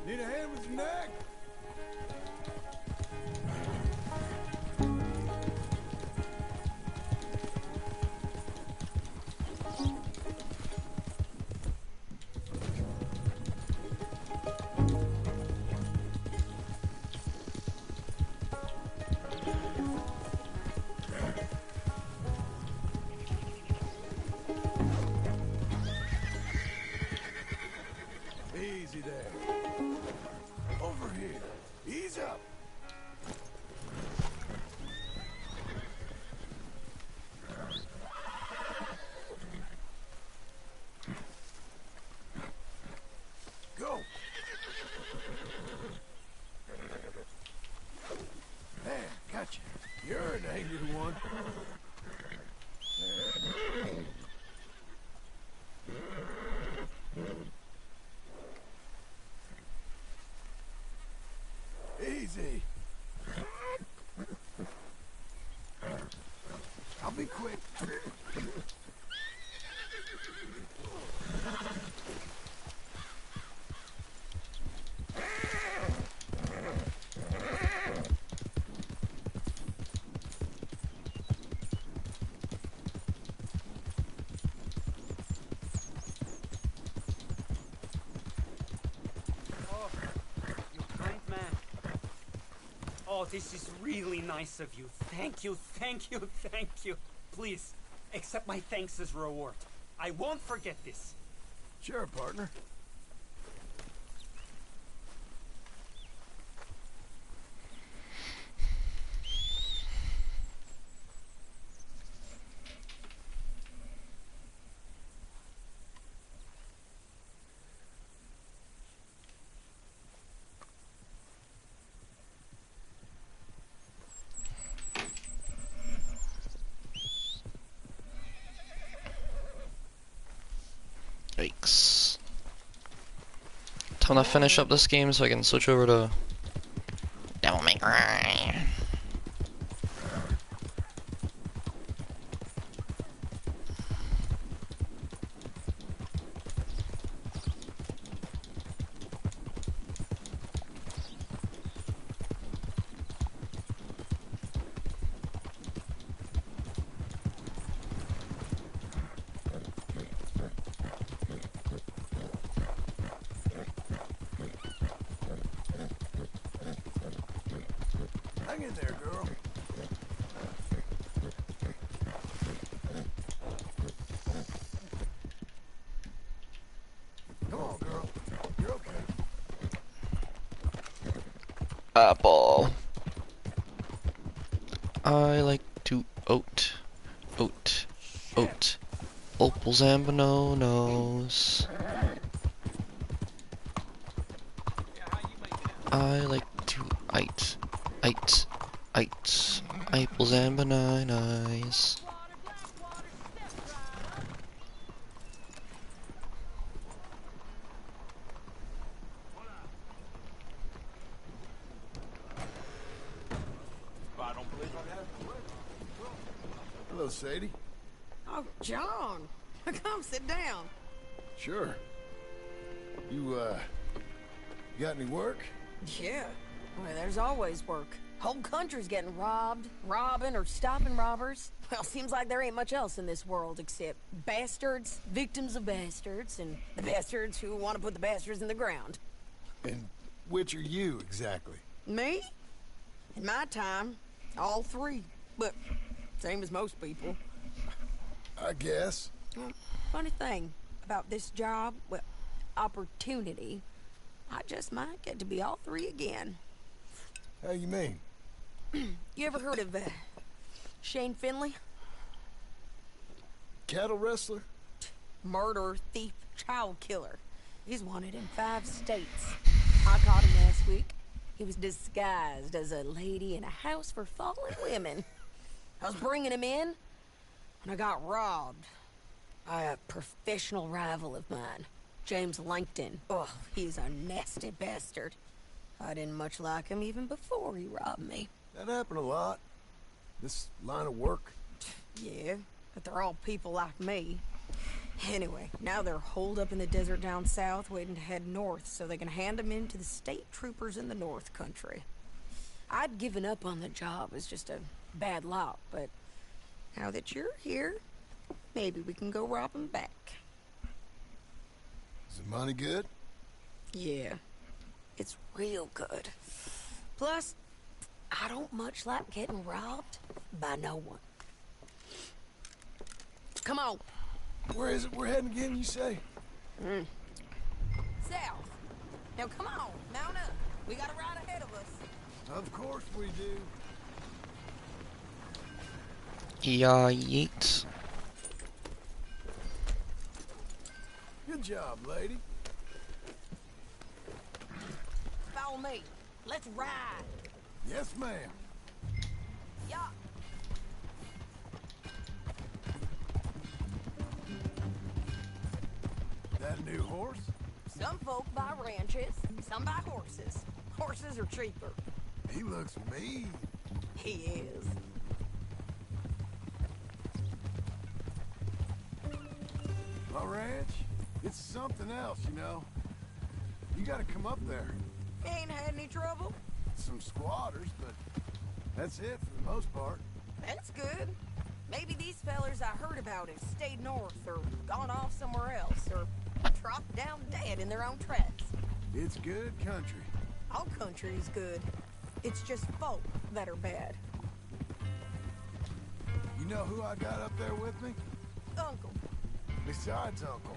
Speaker 2: Need a hand with your neck? Easy there. Over here. Ease up. Go. There, gotcha. You're an angry one. Easy. I'll be quick.
Speaker 17: Oh, this is really nice of you. Thank you, thank you, thank you. Please, accept my thanks as reward. I won't forget this.
Speaker 2: Sure, partner.
Speaker 1: Yikes. Time to finish up this game so I can switch over to Devil May Cry.
Speaker 2: Hang in there, girl. Come on, girl. You're okay.
Speaker 1: Apple. I like to oat. Opals and bananas. I like to eat. Apples and bananas.
Speaker 2: Hello, Sadie.
Speaker 5: Oh, John. Come sit down.
Speaker 2: Sure. You got any work?
Speaker 5: Yeah. Well, there's always work. Whole country's getting robbed, robbing, or stopping robbers. Well, seems like there ain't much else in this world except bastards, victims of bastards, and the bastards who want to put the bastards in the ground.
Speaker 2: And which are you, exactly?
Speaker 5: Me? In my time, all three. But same as most people.
Speaker 2: I guess.
Speaker 5: Well, funny thing about this job, well, opportunity, I just might get to be all three again.
Speaker 2: How you mean?
Speaker 5: You ever heard of Shane Finley?
Speaker 2: Cattle wrestler?
Speaker 5: Murderer, thief, child killer. He's wanted in 5 states. I caught him last week. He was disguised as a lady in a house for fallen women. I was bringing him in, and I got robbed by a professional rival of mine, James Langton. Oh, he's a nasty bastard. I didn't much like him even before he robbed me.
Speaker 2: That happened a lot. This line of work.
Speaker 5: Yeah, but they're all people like me. Anyway, now they're holed up in the desert down south, waiting to head north so they can hand them in to the state troopers in the north country. I'd given up on the job as just a bad lot, but now that you're here, maybe we can go rob them back.
Speaker 2: Is the money good?
Speaker 5: Yeah, it's real good. Plus, I don't much like getting robbed by no one. Come on.
Speaker 2: Where is it we're heading again, you say?
Speaker 5: South. Now come on, mount up. We got a ride ahead of us.
Speaker 2: Of course we do.
Speaker 1: Yeah, yeet.
Speaker 2: Good job, lady.
Speaker 5: Follow me. Let's ride.
Speaker 2: Yes, ma'am.
Speaker 5: Yeah.
Speaker 2: That new horse?
Speaker 5: Some folk buy ranches, some buy horses. Horses are cheaper.
Speaker 2: He looks mean.
Speaker 5: He is.
Speaker 2: My ranch? It's something else, you know. You gotta come up there.
Speaker 5: Ain't had any trouble?
Speaker 2: Some squatters, but that's it for the most part.
Speaker 5: That's good. Maybe these fellers I heard about have stayed north or gone off somewhere else or dropped down dead in their own tracks.
Speaker 2: It's good country.
Speaker 5: All country is good. It's just folk that are bad.
Speaker 2: You know who I got up there with me?
Speaker 5: Uncle.
Speaker 2: Besides Uncle.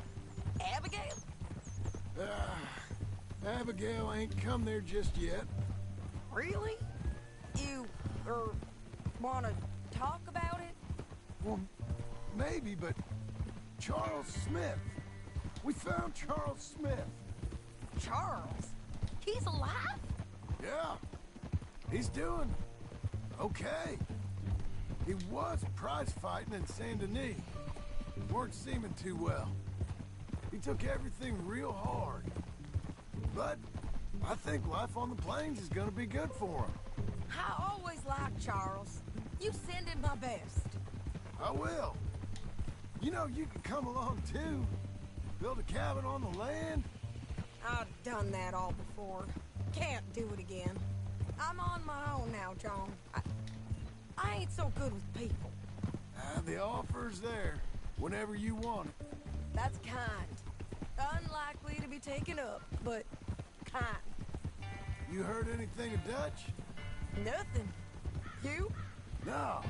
Speaker 5: Abigail?
Speaker 2: Abigail ain't come there just yet.
Speaker 5: Really? You, wanna talk about it?
Speaker 2: Well, maybe, but Charles Smith. We found Charles Smith.
Speaker 5: Charles? He's alive?
Speaker 2: Yeah. He's doing okay. He was prize fighting in Saint Denis. Weren't seeming too well. He took everything real hard. But I think life on the plains is gonna be good for him.
Speaker 5: I always liked Charles. You send him my best.
Speaker 2: I will. You know, you can come along too. Build a cabin on the land.
Speaker 5: I've done that all before. Can't do it again. I'm on my own now, John. I ain't so good with people.
Speaker 2: The offer's there, whenever you want it.
Speaker 5: That's kind. Unlikely to be taken up, but kind.
Speaker 2: You heard anything of Dutch?
Speaker 5: Nothing. You?
Speaker 2: No.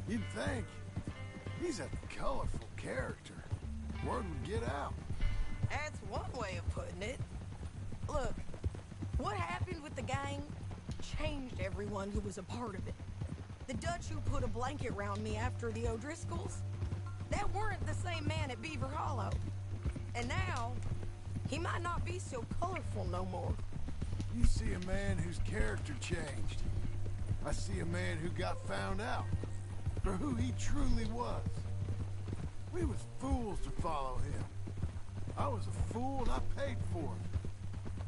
Speaker 2: You'd think. He's a colorful character. Word would get out.
Speaker 5: That's one way of putting it. Look, what happened with the gang changed everyone who was a part of it. The Dutch who put a blanket around me after the O'Driscolls, that weren't the same man at Beaver Hollow. And now, he might not be so colorful no more.
Speaker 2: You see a man whose character changed. I see a man who got found out for who he truly was. We was fools to follow him. I was a fool and I paid for it.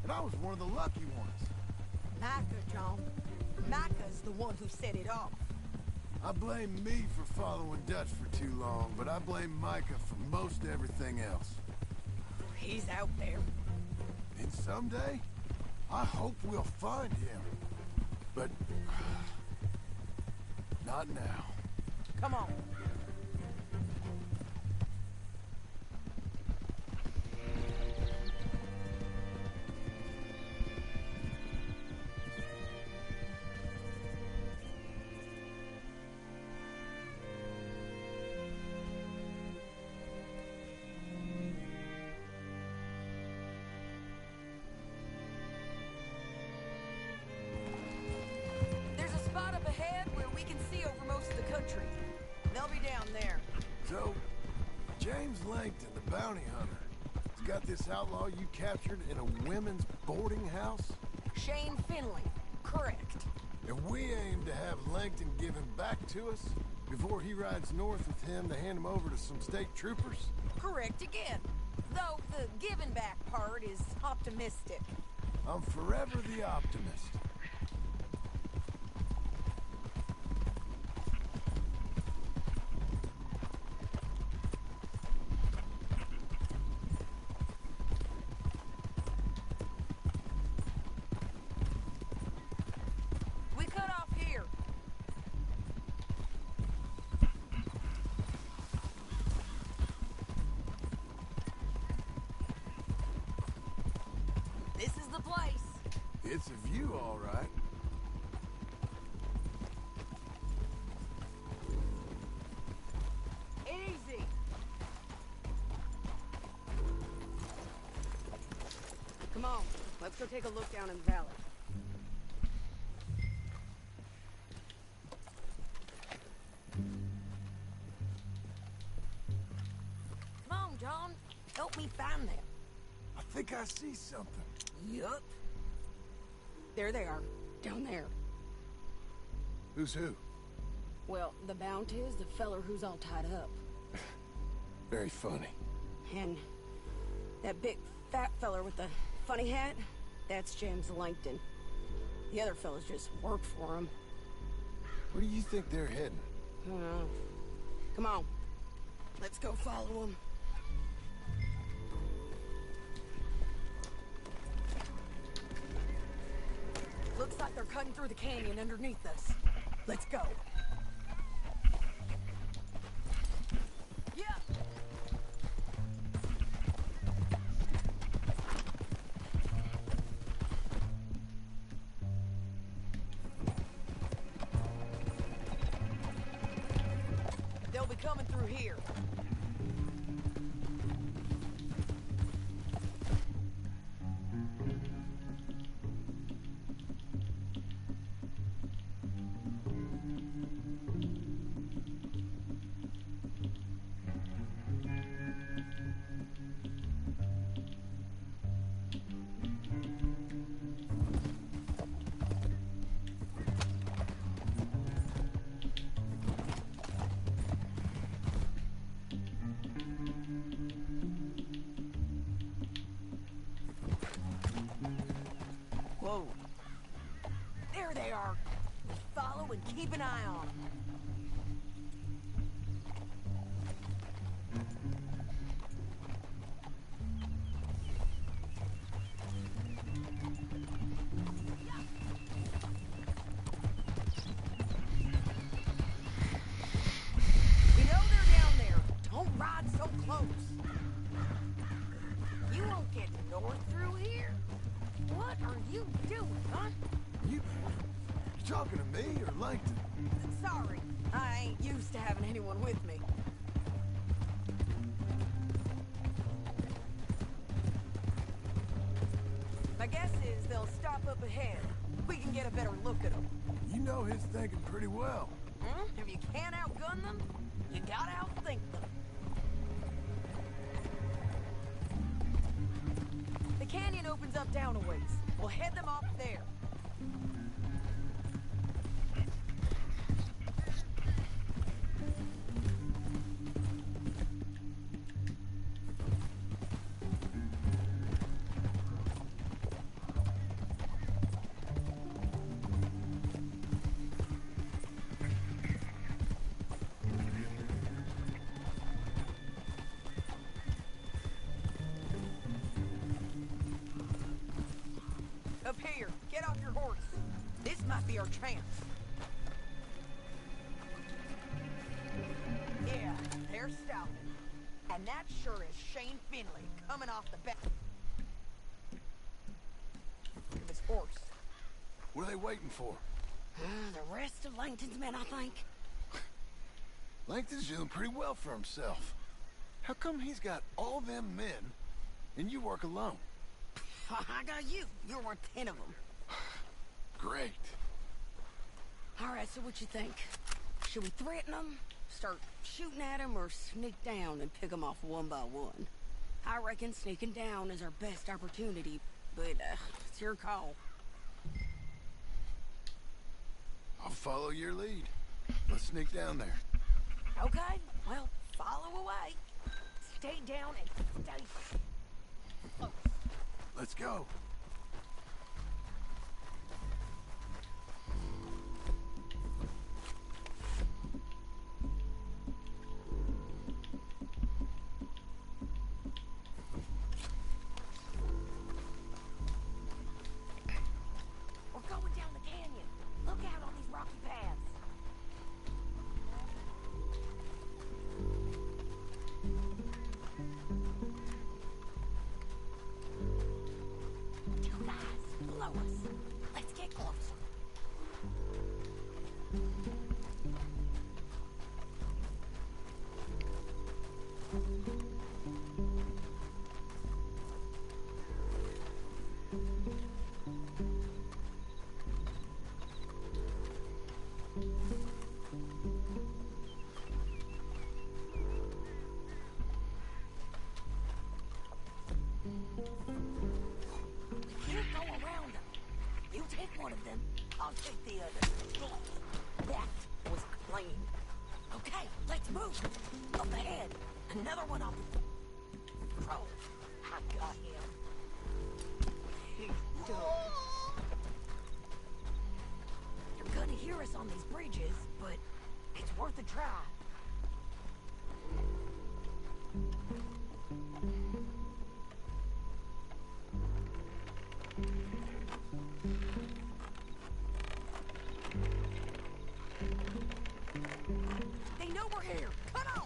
Speaker 2: And I was one of the lucky ones.
Speaker 5: Micah, John. Micah's the one who set it off.
Speaker 2: I blame me for following Dutch for too long, but I blame Micah for most everything else.
Speaker 5: He's out there.
Speaker 2: And someday, I hope we'll find him. But not now.
Speaker 5: Come on. There's a spot up ahead where we can see over most of the country. They'll be down there.
Speaker 2: So, James Langton, the bounty hunter, has got this outlaw you captured in a women's boarding house?
Speaker 5: Shane Finley. Correct.
Speaker 2: And we aim to have Langton give him back to us before he rides north with him to hand him over to some state troopers?
Speaker 5: Correct again. Though the giving back part is optimistic.
Speaker 2: I'm forever the optimist.
Speaker 5: This is the place.
Speaker 2: It's a view, all right.
Speaker 5: Easy. Come on, let's go take a look down in the valley. Come on, John. Help me find them.
Speaker 2: I think I see something.
Speaker 5: Yup. There they are, down there.
Speaker 2: Who's who?
Speaker 5: Well, the bounty is the feller who's all tied up.
Speaker 2: Very funny.
Speaker 5: And that big fat feller with the funny hat, that's James Langton. The other fellas just work for him.
Speaker 2: Where do you think they're heading?
Speaker 5: I don't know. Come on. Let's go follow them. Looks like they're cutting through the canyon underneath us. Let's go. Yeah. They'll be coming through here. Whoa. There they are. Follow and keep an eye on them. We know they're down there. Don't ride so close. You won't get north through here. What are you doing, huh?
Speaker 2: You talking to me or Langton?
Speaker 5: Sorry, I ain't used to having anyone with me. My guess is they'll stop up ahead. We can get a better look at them.
Speaker 2: You know his thinking pretty well.
Speaker 5: If you can't outgun them, you gotta outthink them. The canyon opens up down a ways. We'll head them off there. Up here, get off your horse. This might be our chance. Yeah, they're stopping. And that sure is Shane Finley coming off the back of his horse.
Speaker 2: What are they waiting for?
Speaker 5: The rest of Langton's men, I think.
Speaker 2: Langton's doing pretty well for himself. How come he's got all them men and you work alone?
Speaker 5: I got you. You're worth 10 of them.
Speaker 2: Great.
Speaker 5: All right, so what you think? Should we threaten them, start shooting at them, or sneak down and pick them off one by one? I reckon sneaking down is our best opportunity, but it's your call.
Speaker 2: I'll follow your lead. Let's sneak down there.
Speaker 5: Okay, well, follow away. Stay down and stay close.
Speaker 2: Let's go.
Speaker 5: We're going down the canyon. Look out on these rocky paths. Follow us. Let's get closer. Take one of them, I'll take the other. That was clean. Okay, let's move. Up ahead, another one on the... Bro, I got him. He's done. You're gonna hear us on these bridges, but it's worth a try. They know we're here. Come on.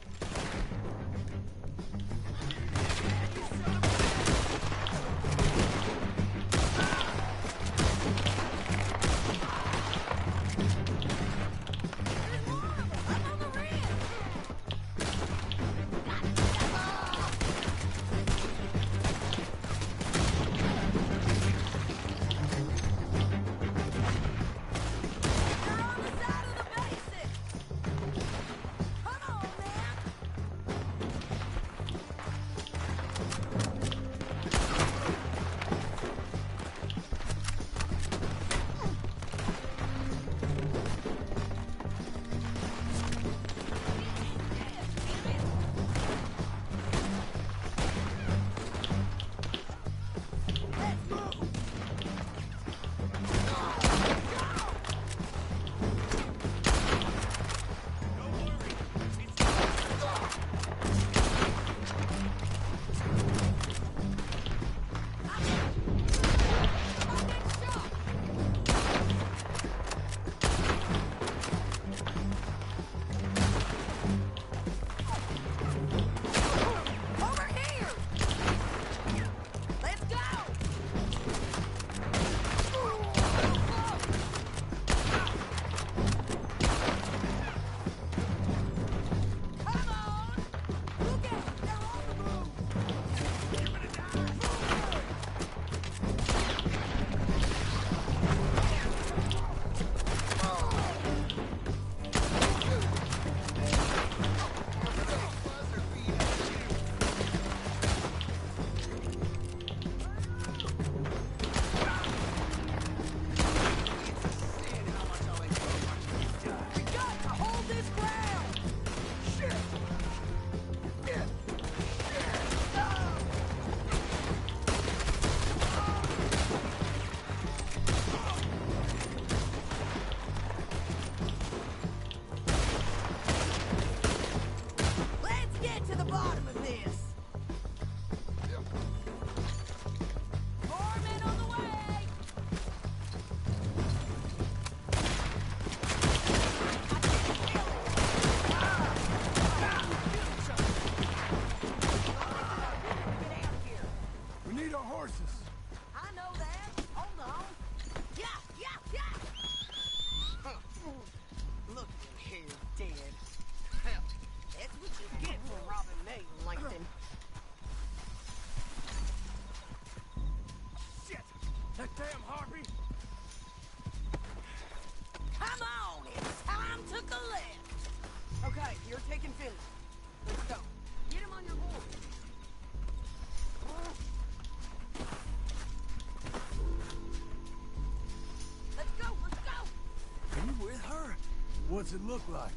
Speaker 2: What's it look like?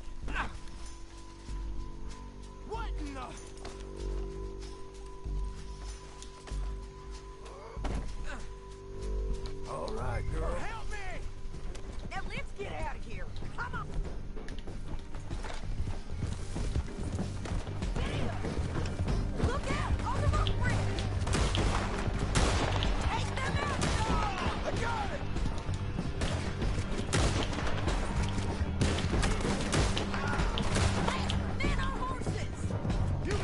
Speaker 10: What in the...
Speaker 2: All right, girl.
Speaker 10: Help me!
Speaker 5: Now let's get out of here. Come on. Look out! On the roof bridge! Take them out! I got it! Men on horses!
Speaker 10: You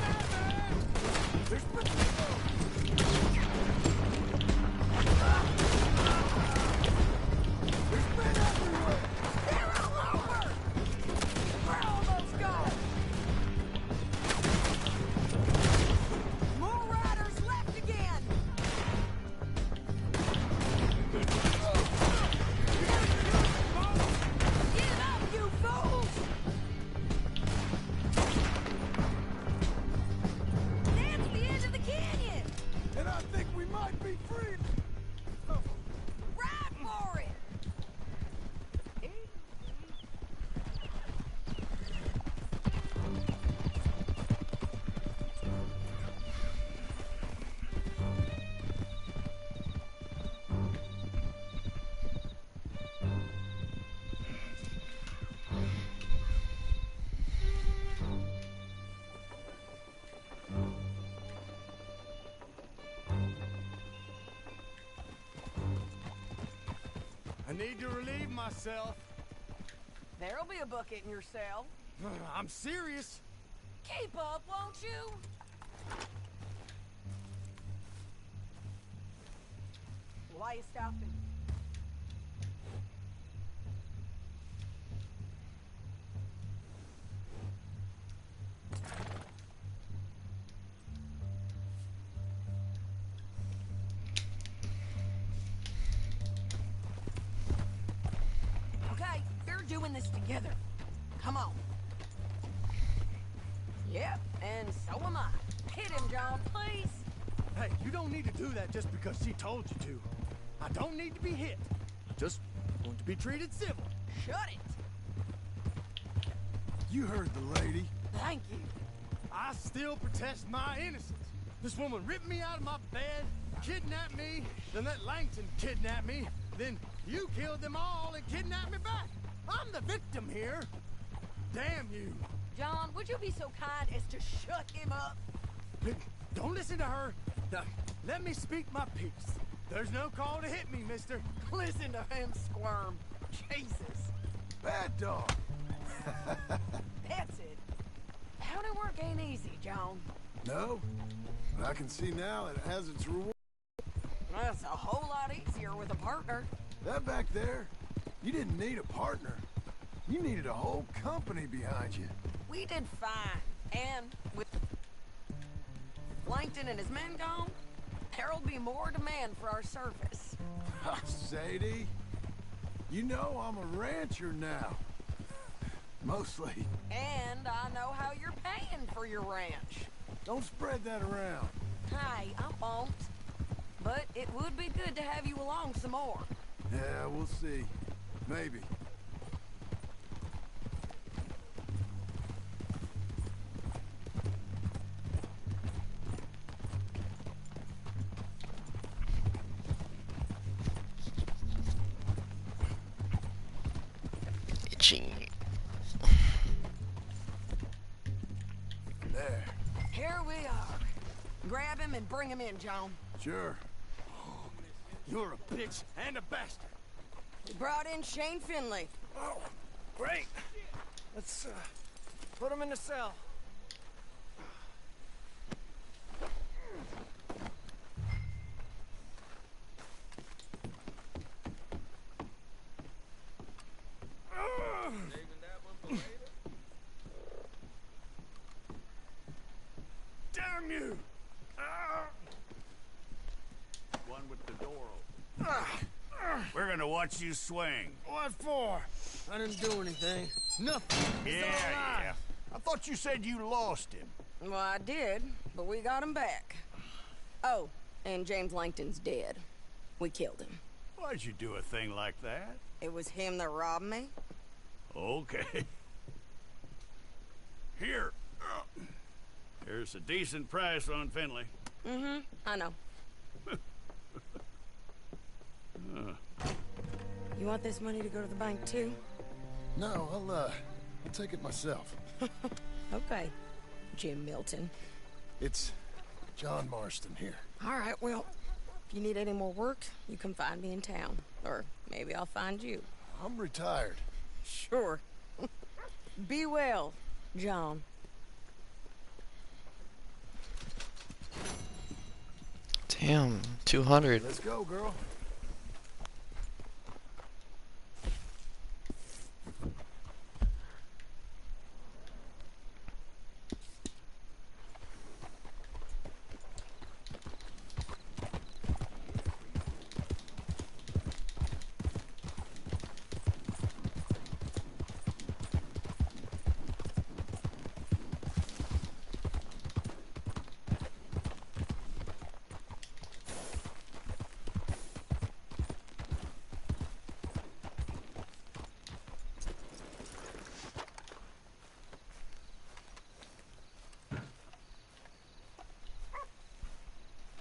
Speaker 2: I need to relieve myself.
Speaker 5: There'll be a bucket in your cell.
Speaker 2: I'm serious.
Speaker 5: Keep up, won't you? Why you stopping? Okay, we're doing this together. Come on. Yep, and so am I. Hit him, John, please.
Speaker 2: Hey, you don't need to do that just because she told you to. I don't need to be hit. I just want to be treated civil.
Speaker 5: Shut it.
Speaker 2: You heard the lady.
Speaker 5: Thank you.
Speaker 2: I still protest my innocence. This woman ripped me out of my bed, kidnapped me, then let Langton kidnap me, then you killed them all and kidnapped me back. I'm the victim here. Damn you.
Speaker 5: John, would you be so kind as to shut him up?
Speaker 2: Don't listen to her. Now, let me speak my piece. There's no call to hit me, mister.
Speaker 5: Listen to him squirm. Jesus.
Speaker 2: Bad dog.
Speaker 5: That's it. County work ain't easy, John.
Speaker 2: No, but I can see now it has its reward.
Speaker 5: That's a whole lot easier with a partner.
Speaker 2: That back there, you didn't need a partner. You needed a whole company behind you.
Speaker 5: We did fine. And with Langton and his men gone, there'll be more demand for our service.
Speaker 2: Sadie, you know I'm a rancher now. Mostly.
Speaker 5: And I know how you're paying for your ranch.
Speaker 2: Don't spread that around.
Speaker 5: Hey, I won't. But it would be good to have you along some more.
Speaker 2: Yeah, we'll see. Maybe.
Speaker 1: Itching.
Speaker 2: There.
Speaker 5: Here we are. Grab him and bring him in, John.
Speaker 2: Sure. You're a bitch and a bastard.
Speaker 5: We brought in Shane Finley.
Speaker 9: Oh, great. Let's put him in the cell.
Speaker 2: Damn you!
Speaker 6: One with the door open. We're gonna watch you swing.
Speaker 7: What for? I didn't do anything. Nothing. It's all
Speaker 6: Yeah,
Speaker 7: lies.
Speaker 6: yeah.
Speaker 7: I thought you said you lost him.
Speaker 5: Well, I did, but we got him back. Oh, and James Langton's dead. We killed him.
Speaker 6: Why'd you do a thing like that?
Speaker 5: It was him that robbed me.
Speaker 6: Okay. Here. Here's a decent price on Finley.
Speaker 5: Mm-hmm, I know. You want this money to go to the bank, too?
Speaker 2: No, I'll take it myself.
Speaker 5: Okay, Jim Milton.
Speaker 2: It's John Marston here.
Speaker 5: All right, well, if you need any more work, you can find me in town. Or maybe I'll find you.
Speaker 2: I'm retired.
Speaker 5: Sure. Be well, John.
Speaker 1: Damn, 200.
Speaker 2: Let's go, girl.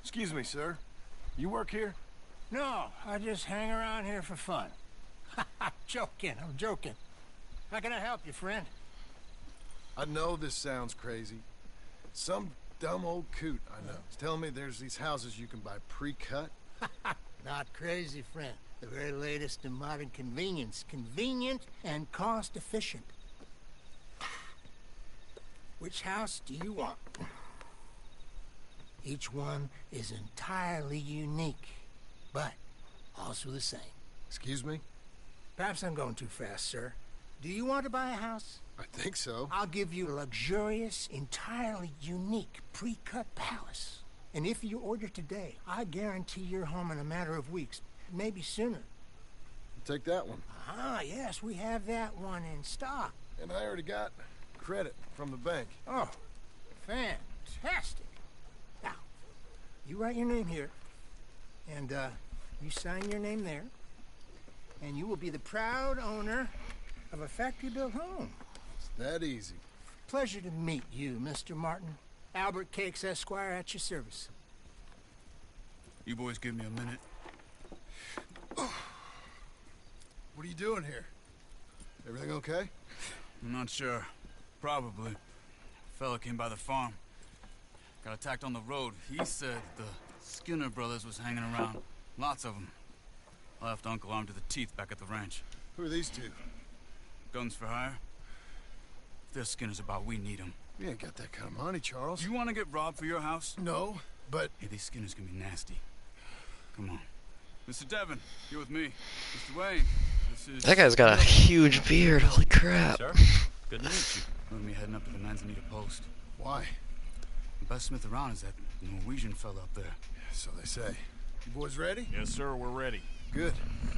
Speaker 2: Excuse me, sir. You work here?
Speaker 10: No, I just hang around here for fun. I'm joking. How can I help you, friend?
Speaker 2: I know this sounds crazy. Some dumb old coot I know is telling me there's these houses you can buy pre-cut.
Speaker 11: Not crazy, friend. The very latest in modern convenience. Convenient and cost efficient. Which house do you want? Each one is entirely unique, but also the same.
Speaker 2: Excuse me?
Speaker 11: Perhaps I'm going too fast, sir. Do you want to buy a house?
Speaker 2: I think so.
Speaker 11: I'll give you a luxurious, entirely unique pre-cut palace. And if you order today, I guarantee you're home in a matter of weeks, maybe sooner.
Speaker 2: Take that one.
Speaker 11: Ah, yes, we have that one in stock.
Speaker 2: And I already got credit from the bank.
Speaker 11: Oh, fantastic. Now, you write your name here, and you sign your name there, and you will be the proud owner of a factory-built home.
Speaker 2: It's that easy.
Speaker 11: Pleasure to meet you, Mr. Martin. Albert Cakes, Esquire, at your service.
Speaker 16: You boys give me a minute.
Speaker 2: What are you doing here? Everything okay?
Speaker 16: I'm not sure. Probably. A fella came by the farm. Got attacked on the road. He said the Skinner brothers was hanging around. Lots of them. I left Uncle armed to the teeth back at the ranch.
Speaker 2: Who are these two?
Speaker 16: Guns for hire? If they're Skinner's about, we need them.
Speaker 2: You ain't got that kind of money, Charles.
Speaker 16: You want to get robbed for your house?
Speaker 2: No, but...
Speaker 16: Hey, these Skinners can be nasty. Come on. Mr. Devon, you're with me. Mr. Wayne, this is...
Speaker 1: That guy's got a huge beard, holy crap.
Speaker 16: Sir, good to meet you. We're gonna be heading up to the Manzanita post.
Speaker 2: Why?
Speaker 16: The best smith around is that Norwegian fella up there.
Speaker 2: So they say. You boys ready?
Speaker 6: Yes, sir, we're ready.
Speaker 2: Good.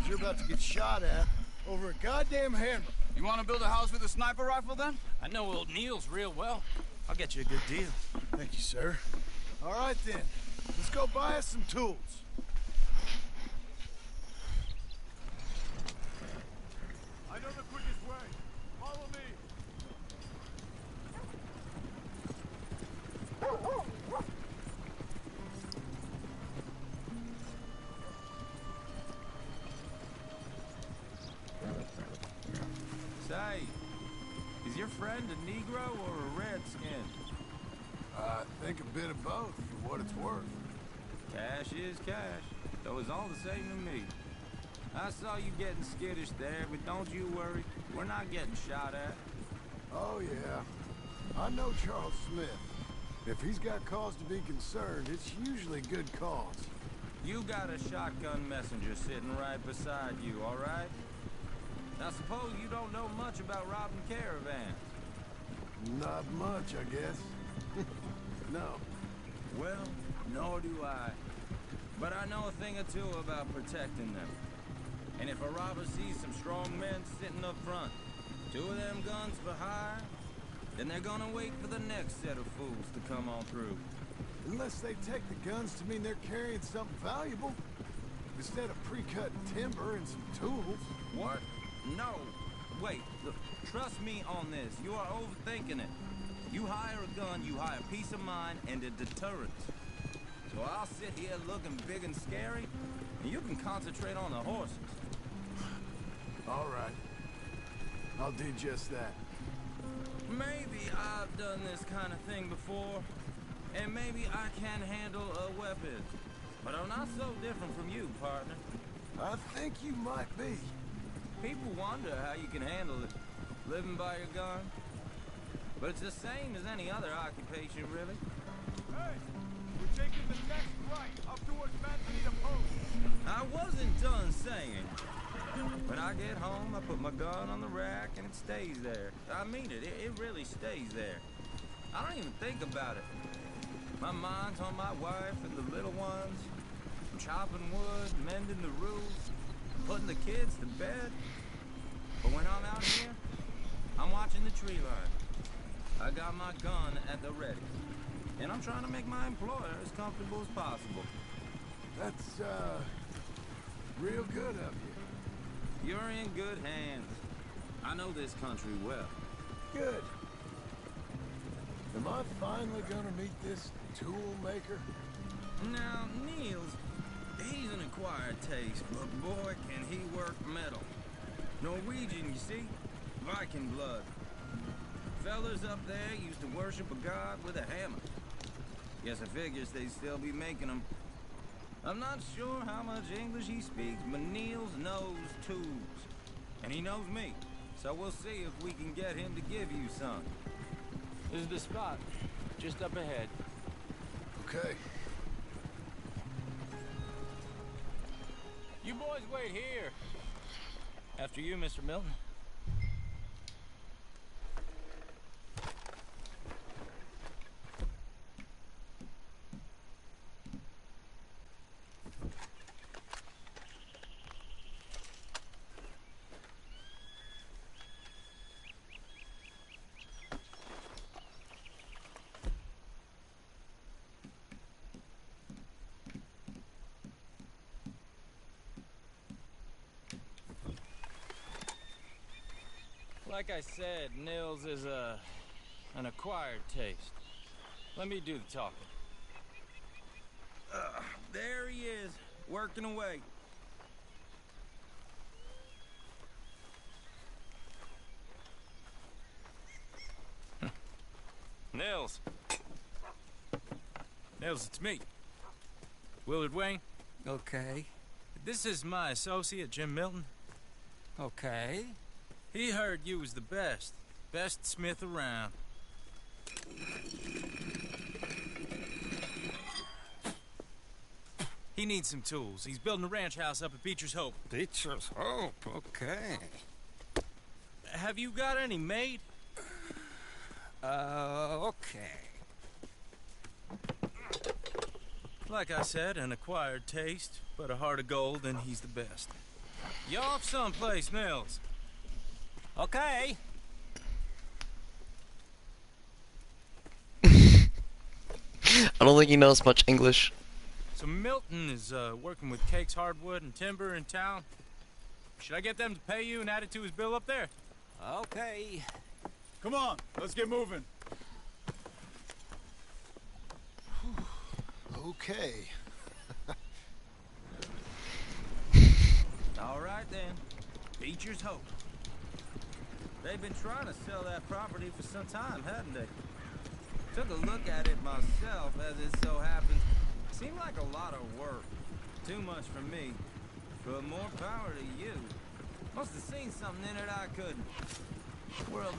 Speaker 2: You're about to get shot at over a goddamn hammer.
Speaker 16: You want to build a house with a sniper rifle, then?
Speaker 15: I know old Neil's real well. I'll get you a good deal.
Speaker 2: Thank you, sir. All right, then. Let's go buy us some tools.
Speaker 6: I know the quickest way. Follow me.
Speaker 15: Say, is your friend a Negro or a Redskin?
Speaker 2: I think a bit of both, for what it's worth.
Speaker 15: Cash is cash, though it's all the same to me. I saw you getting skittish there, but don't you worry. We're not getting shot at.
Speaker 2: Oh, yeah. I know Charles Smith. If he's got cause to be concerned, it's usually good cause.
Speaker 15: You got a shotgun messenger sitting right beside you, all right? Now suppose you don't know much about robbing caravans.
Speaker 2: Not much, I guess. No.
Speaker 15: Well, nor do I. But I know a thing or two about protecting them. And if a robber sees some strong men sitting up front, 2 of them guns for hire, then they're gonna wait for the next set of fools to come on through.
Speaker 2: Unless they take the guns to mean they're carrying something valuable. Instead of pre-cut timber and some tools.
Speaker 15: What? No. Wait, look, trust me on this. You are overthinking it. You hire a gun, you hire peace of mind and a deterrent. So I'll sit here looking big and scary, and you can concentrate on the horses.
Speaker 2: All right. I'll do just that.
Speaker 15: Maybe I've done this kind of thing before, and maybe I can handle a weapon. But I'm not so different from you, partner.
Speaker 2: I think you might be.
Speaker 15: People wonder how you can handle it, living by your gun. But it's the same as any other occupation, really.
Speaker 6: Hey, we're taking the next right up towards Manzanita Post.
Speaker 15: I wasn't done saying. When I get home, I put my gun on the rack and it stays there. I mean it, it really stays there. I don't even think about it. My mind's on my wife and the little ones. I'm chopping wood, mending the roof, putting the kids to bed. But when I'm out here, I'm watching the tree line. I got my gun at the ready. And I'm trying to make my employer as comfortable as possible.
Speaker 2: That's, real good of you.
Speaker 15: You're in good hands. I know this country well.
Speaker 2: Good. Am I finally gonna meet this tool maker?
Speaker 15: Now, Niels, he's an acquired taste, but boy, can he work metal. Norwegian, you see? Viking blood. Fellas up there used to worship a god with a hammer. Guess I figures they'd still be making them.
Speaker 14: I'm not sure how much English he speaks, but Niels knows tools. And he knows me. So we'll see if we can get him to give you some.
Speaker 3: This is the spot. Just up ahead.
Speaker 2: Okay.
Speaker 3: You boys wait here.
Speaker 14: After you, Mr. Milton.
Speaker 3: Like I said, Nils is an acquired taste. Let me do the talking.
Speaker 14: There he is, working away.
Speaker 3: Nils. Nils, it's me. Willard Wayne.
Speaker 9: Okay.
Speaker 3: This is my associate, Jim Milton.
Speaker 9: Okay.
Speaker 3: He heard you was the best. Best smith around. He needs some tools. He's building a ranch house up at Beecher's Hope.
Speaker 9: Beecher's Hope, okay.
Speaker 3: Have you got any made?
Speaker 9: Okay.
Speaker 3: Like I said, an acquired taste, but a heart of gold, and he's the best. You off someplace, Nils?
Speaker 9: Okay.
Speaker 1: I don't think he knows much English.
Speaker 3: So Milton is working with Cakes Hardwood and Timber in town. Should I get them to pay you and add it to his bill up there?
Speaker 9: Okay.
Speaker 6: Come on, let's get moving.
Speaker 2: Okay.
Speaker 14: All right then, Beecher's Hope. They've been trying to sell that property for some time, hadn't they? Took a look at it myself, as it so happens. Seemed like a lot of work. Too much for me. But more power to you. Must have seen something in it I couldn't. World.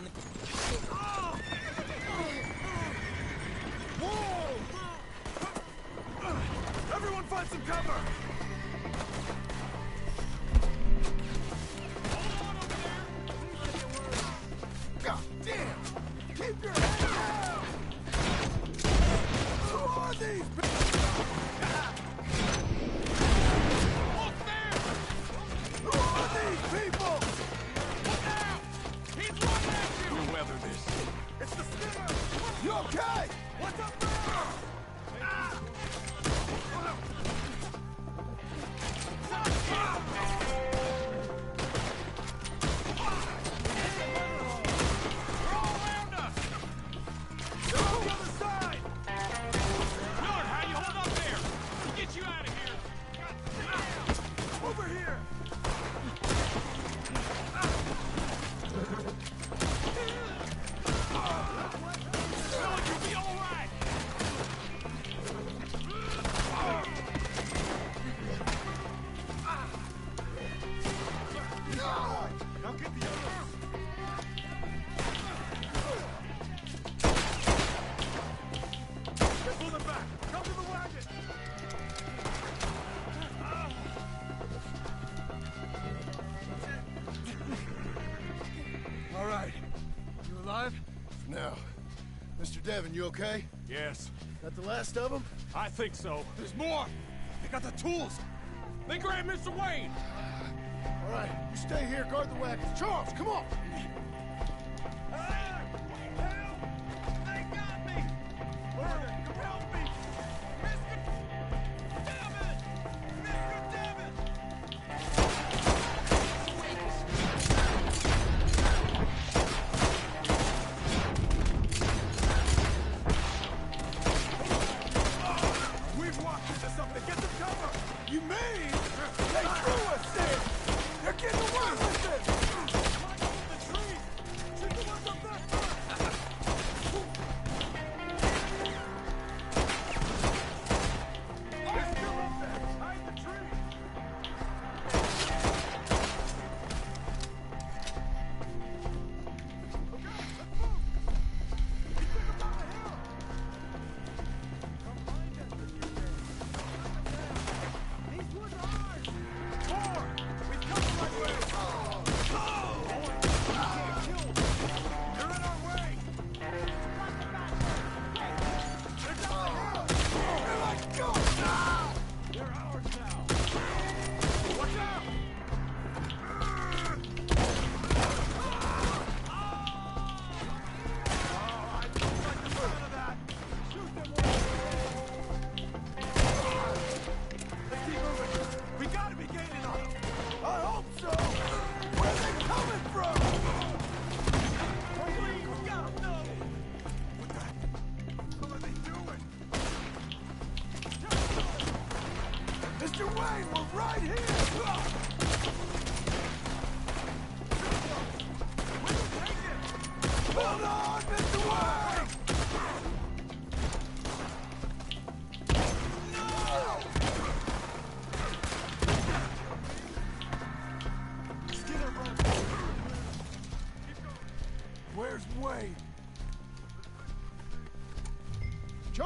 Speaker 2: Whoa! Everyone find some cover! God damn! Keep your head down! Who are these people? Look there! Who are these people? Look out! He's running at you! We'll weather this. It's the Skinner! You okay? What's up there? Now, Mr. Devon, you okay?
Speaker 6: Yes.
Speaker 2: That the last of them?
Speaker 6: I think so.
Speaker 2: There's more! They got the tools!
Speaker 6: They grabbed Mr. Wayne!
Speaker 2: All right, you stay here, guard the wagons. Charles, come on! You mean they threw us there? They're getting away with it!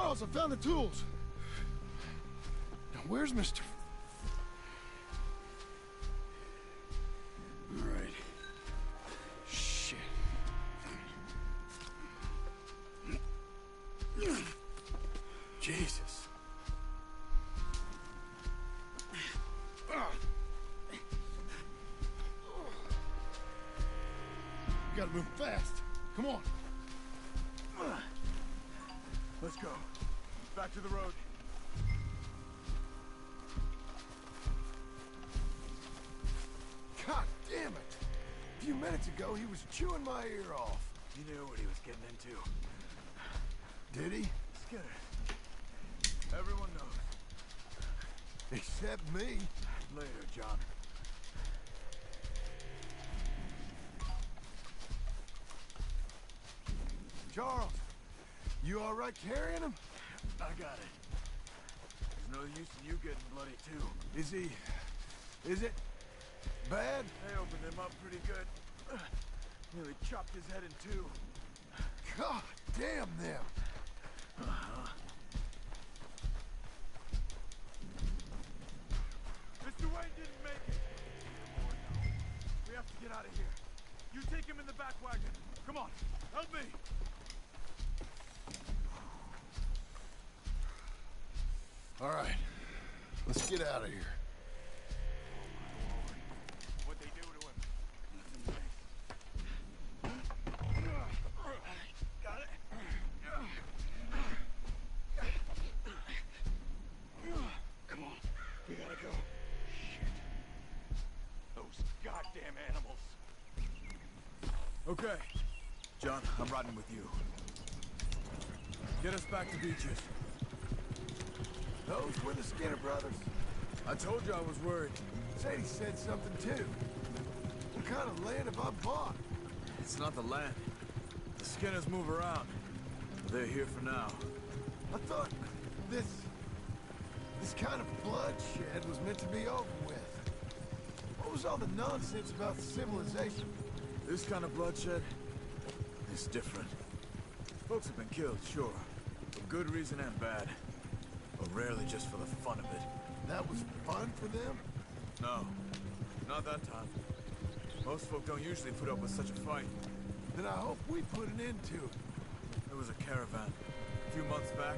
Speaker 2: Charles, I found the tools. Now, where's Mr.
Speaker 8: All right. Shit. Jesus.
Speaker 2: Gotta move fast. Come on.
Speaker 8: Let's go. Back to the road.
Speaker 2: God damn it. A few minutes ago, he was chewing my ear off.
Speaker 8: He knew what he was getting into.
Speaker 2: Did he?
Speaker 8: Skinner. Everyone knows.
Speaker 2: Except me.
Speaker 8: Later, John.
Speaker 2: Charles, you all right carrying him?
Speaker 8: I got it. There's no use in you getting bloody, too.
Speaker 2: Is it bad?
Speaker 8: They opened him up pretty good. Nearly chopped his head in two.
Speaker 2: God damn them.
Speaker 8: Mr. Wayne didn't make it. We have to get out of here. You take him in the back wagon. Come on, help me.
Speaker 2: All right, let's get out of here.
Speaker 8: What'd they do to him? Got it. Come on, we gotta go. Shit. Those goddamn animals. Okay. John, I'm riding with you. Get us back to Beaches.
Speaker 2: Those were the Skinner brothers.
Speaker 8: I told you I was worried.
Speaker 2: Sadie said something too. What kind of land have I bought?
Speaker 8: It's not the land. The Skinners move around. They're here for now.
Speaker 2: I thought this kind of bloodshed was meant to be over with. What was all the nonsense about civilization?
Speaker 8: This kind of bloodshed is different. Folks have been killed, sure. For good reason and bad. But rarely just for the fun of it.
Speaker 2: That was fun for them?
Speaker 8: No, not that time. Most folk don't usually put up with such a fight.
Speaker 2: Then I hope we put an end to it.
Speaker 8: There was a caravan a few months back.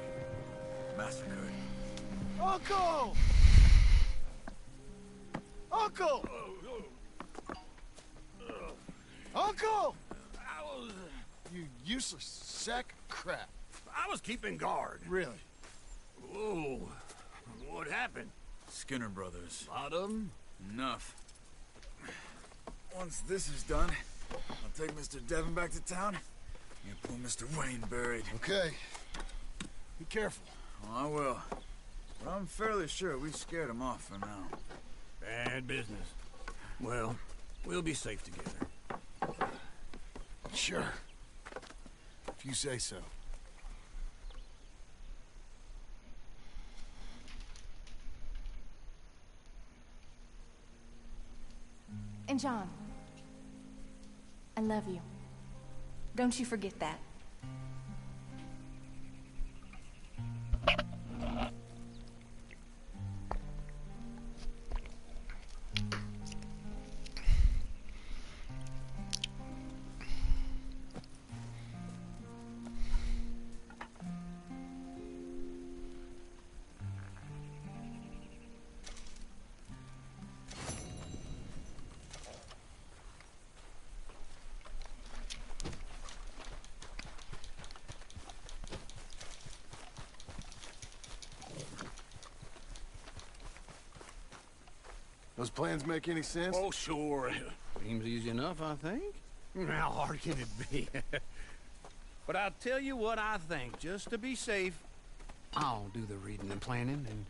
Speaker 8: Massacred.
Speaker 2: Uncle! Uncle! Uncle! You useless sack of crap.
Speaker 15: I was keeping guard.
Speaker 2: Really?
Speaker 15: Whoa. What happened?
Speaker 8: Skinner brothers.
Speaker 15: A lot of them?
Speaker 8: Enough. Once this is done, I'll take Mr. Devon back to town and poor Mr. Wayne buried.
Speaker 2: Okay. Be careful.
Speaker 8: Oh, I will. But I'm fairly sure we scared him off for now.
Speaker 15: Bad business. Well, we'll be safe together.
Speaker 2: Sure. If you say so.
Speaker 18: And John, I love you. Don't you forget that.
Speaker 2: Those plans make any sense?
Speaker 15: Oh, sure. Seems easy enough, I think. How hard can it be? But I'll tell you what I think. Just to be safe, I'll do the reading and planning, and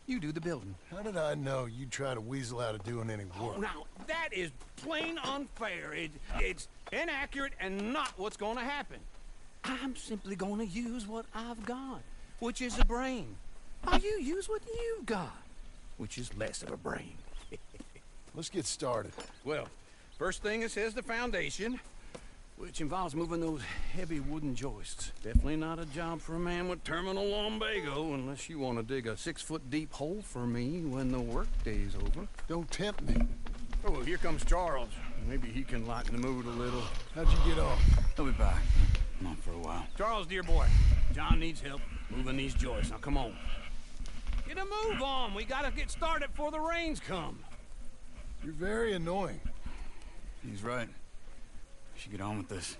Speaker 15: you do the building.
Speaker 2: How did I know you'd try to weasel out of doing any work?
Speaker 15: Oh, now, that is plain unfair. It's inaccurate and not what's going to happen. I'm simply going to use what I've got, which is a brain. While you use what you've got, which is less of a brain.
Speaker 2: Let's get started.
Speaker 15: Well, first thing it says the foundation.
Speaker 8: which involves moving those heavy wooden joists. Definitely not a job for a man with terminal lumbago, unless you want to dig a 6-foot deep hole for me when the workday's over.
Speaker 2: Don't tempt me.
Speaker 8: Oh, well, here comes Charles. Maybe he can lighten the mood a little.
Speaker 2: How'd you get off?
Speaker 16: He'll be back. Not for a while.
Speaker 8: Charles, dear boy, John needs help moving these joists. Now, come on. Get a move on. We gotta get started before the rains come.
Speaker 2: You're very annoying.
Speaker 16: He's right. We should get on with this.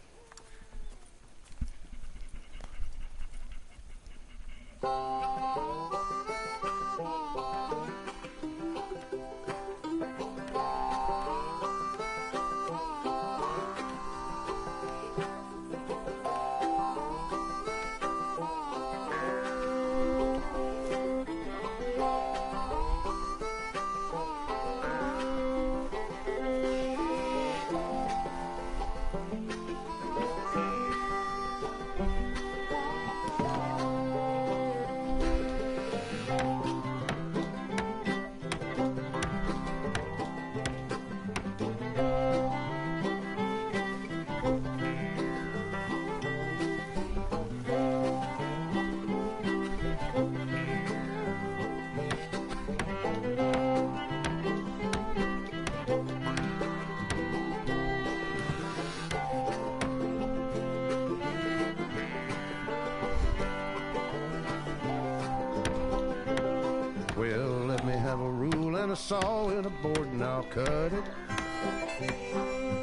Speaker 19: Well, let me have a rule and a saw and a board and I'll cut it.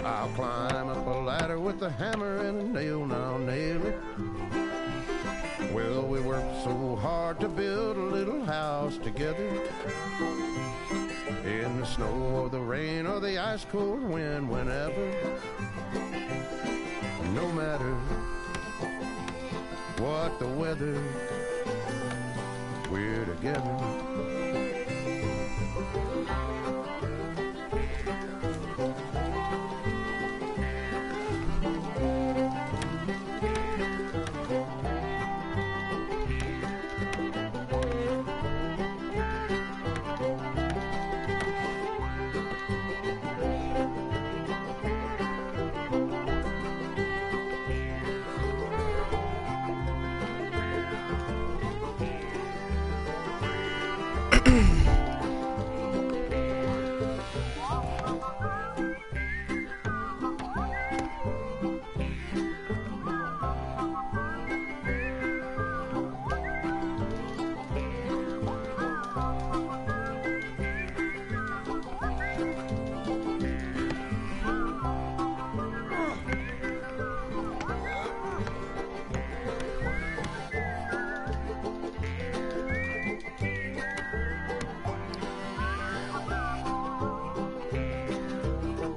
Speaker 19: I'll climb up a ladder with a hammer and a nail and I'll nail it. Well, we worked so hard to build a little house together. In the snow or the rain or the ice cold wind, whenever. No matter what the weather, we're together.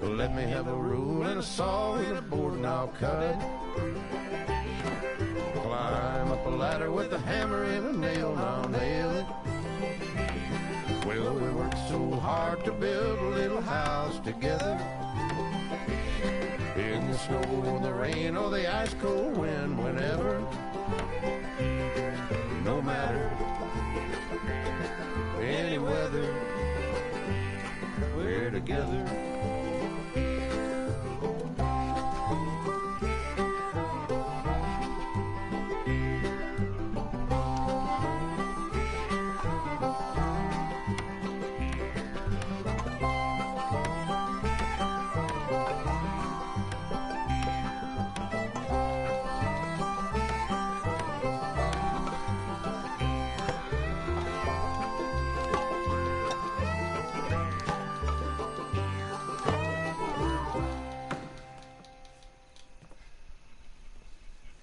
Speaker 19: Let me have a rule and a saw and a board and I'll cut. Climb up a ladder with a hammer and a nail and I'll nail it. Well, we worked so hard to build a little house together. In the snow or the rain or the ice cold wind, whenever. No matter any weather, we're together.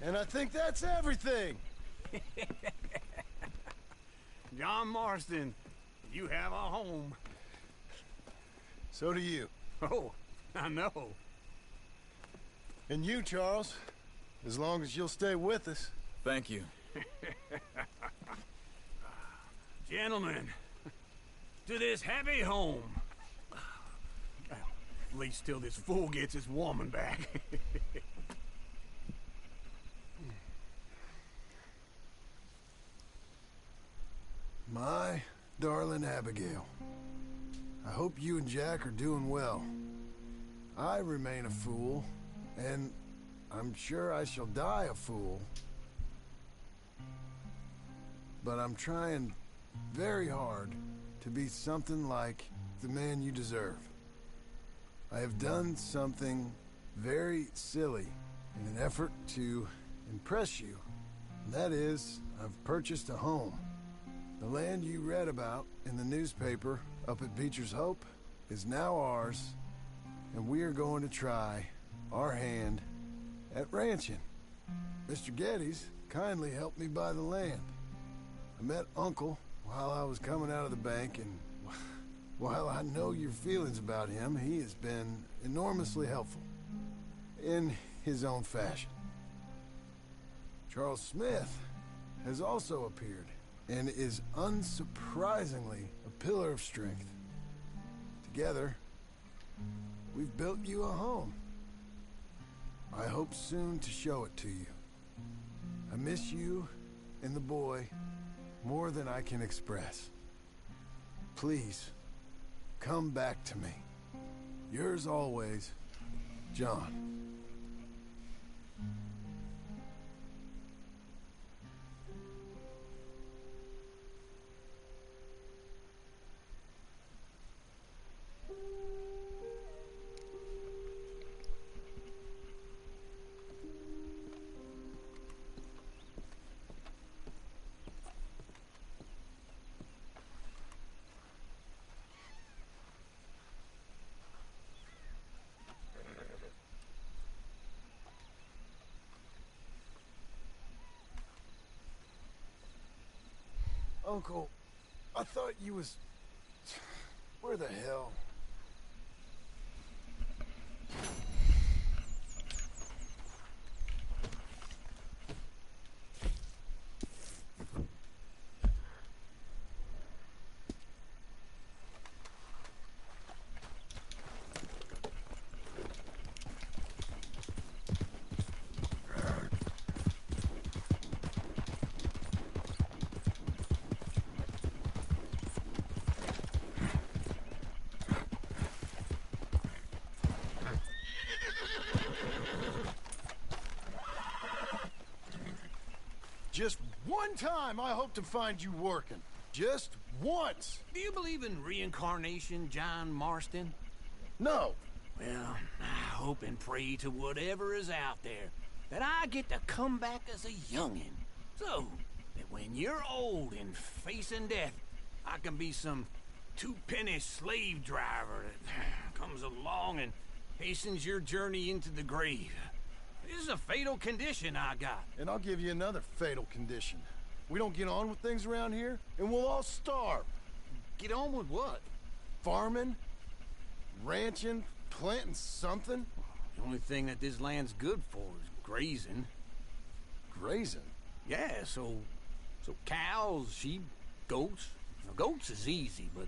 Speaker 2: And I think that's everything.
Speaker 8: John Marston, you have a home.
Speaker 2: So do you.
Speaker 8: Oh, I know.
Speaker 2: And you, Charles, as long as you'll stay with us.
Speaker 16: Thank you.
Speaker 8: Gentlemen, to this happy home. Well, at least till this fool gets his woman back.
Speaker 2: My darling Abigail, I hope you and Jack are doing well. I remain a fool, and I'm sure I shall die a fool. But I'm trying very hard to be something like the man you deserve. I have done something very silly in an effort to impress you. And that is, I've purchased a home. The land you read about in the newspaper up at Beecher's Hope is now ours, and we are going to try our hand at ranching. Mr. Geddes kindly helped me buy the land. I met Uncle while I was coming out of the bank, and while I know your feelings about him, he has been enormously helpful in his own fashion. Charles Smith has also appeared and is unsurprisingly a pillar of strength. Together, we've built you a home. I hope soon to show it to you. I miss you and the boy more than I can express. Please, come back to me. Yours always, John. Uncle, I thought you was... Where the hell? Just one time I hope to find you working. Just once.
Speaker 15: Do you believe in reincarnation, John Marston?
Speaker 2: No.
Speaker 15: Well, I hope and pray to whatever is out there that I get to come back as a youngin'. So that when you're old and facing death, I can be some two-penny slave driver that comes along and hastens your journey into the grave. This is a fatal condition I got.
Speaker 2: And I'll give you another fatal condition. We don't get on with things around here, and we'll all starve.
Speaker 15: Get on with what?
Speaker 2: Farming, ranching, planting something.
Speaker 15: The only thing that this land's good for is grazing.
Speaker 2: Grazing?
Speaker 15: Yeah, so cows, sheep, goats. Now, goats is easy, but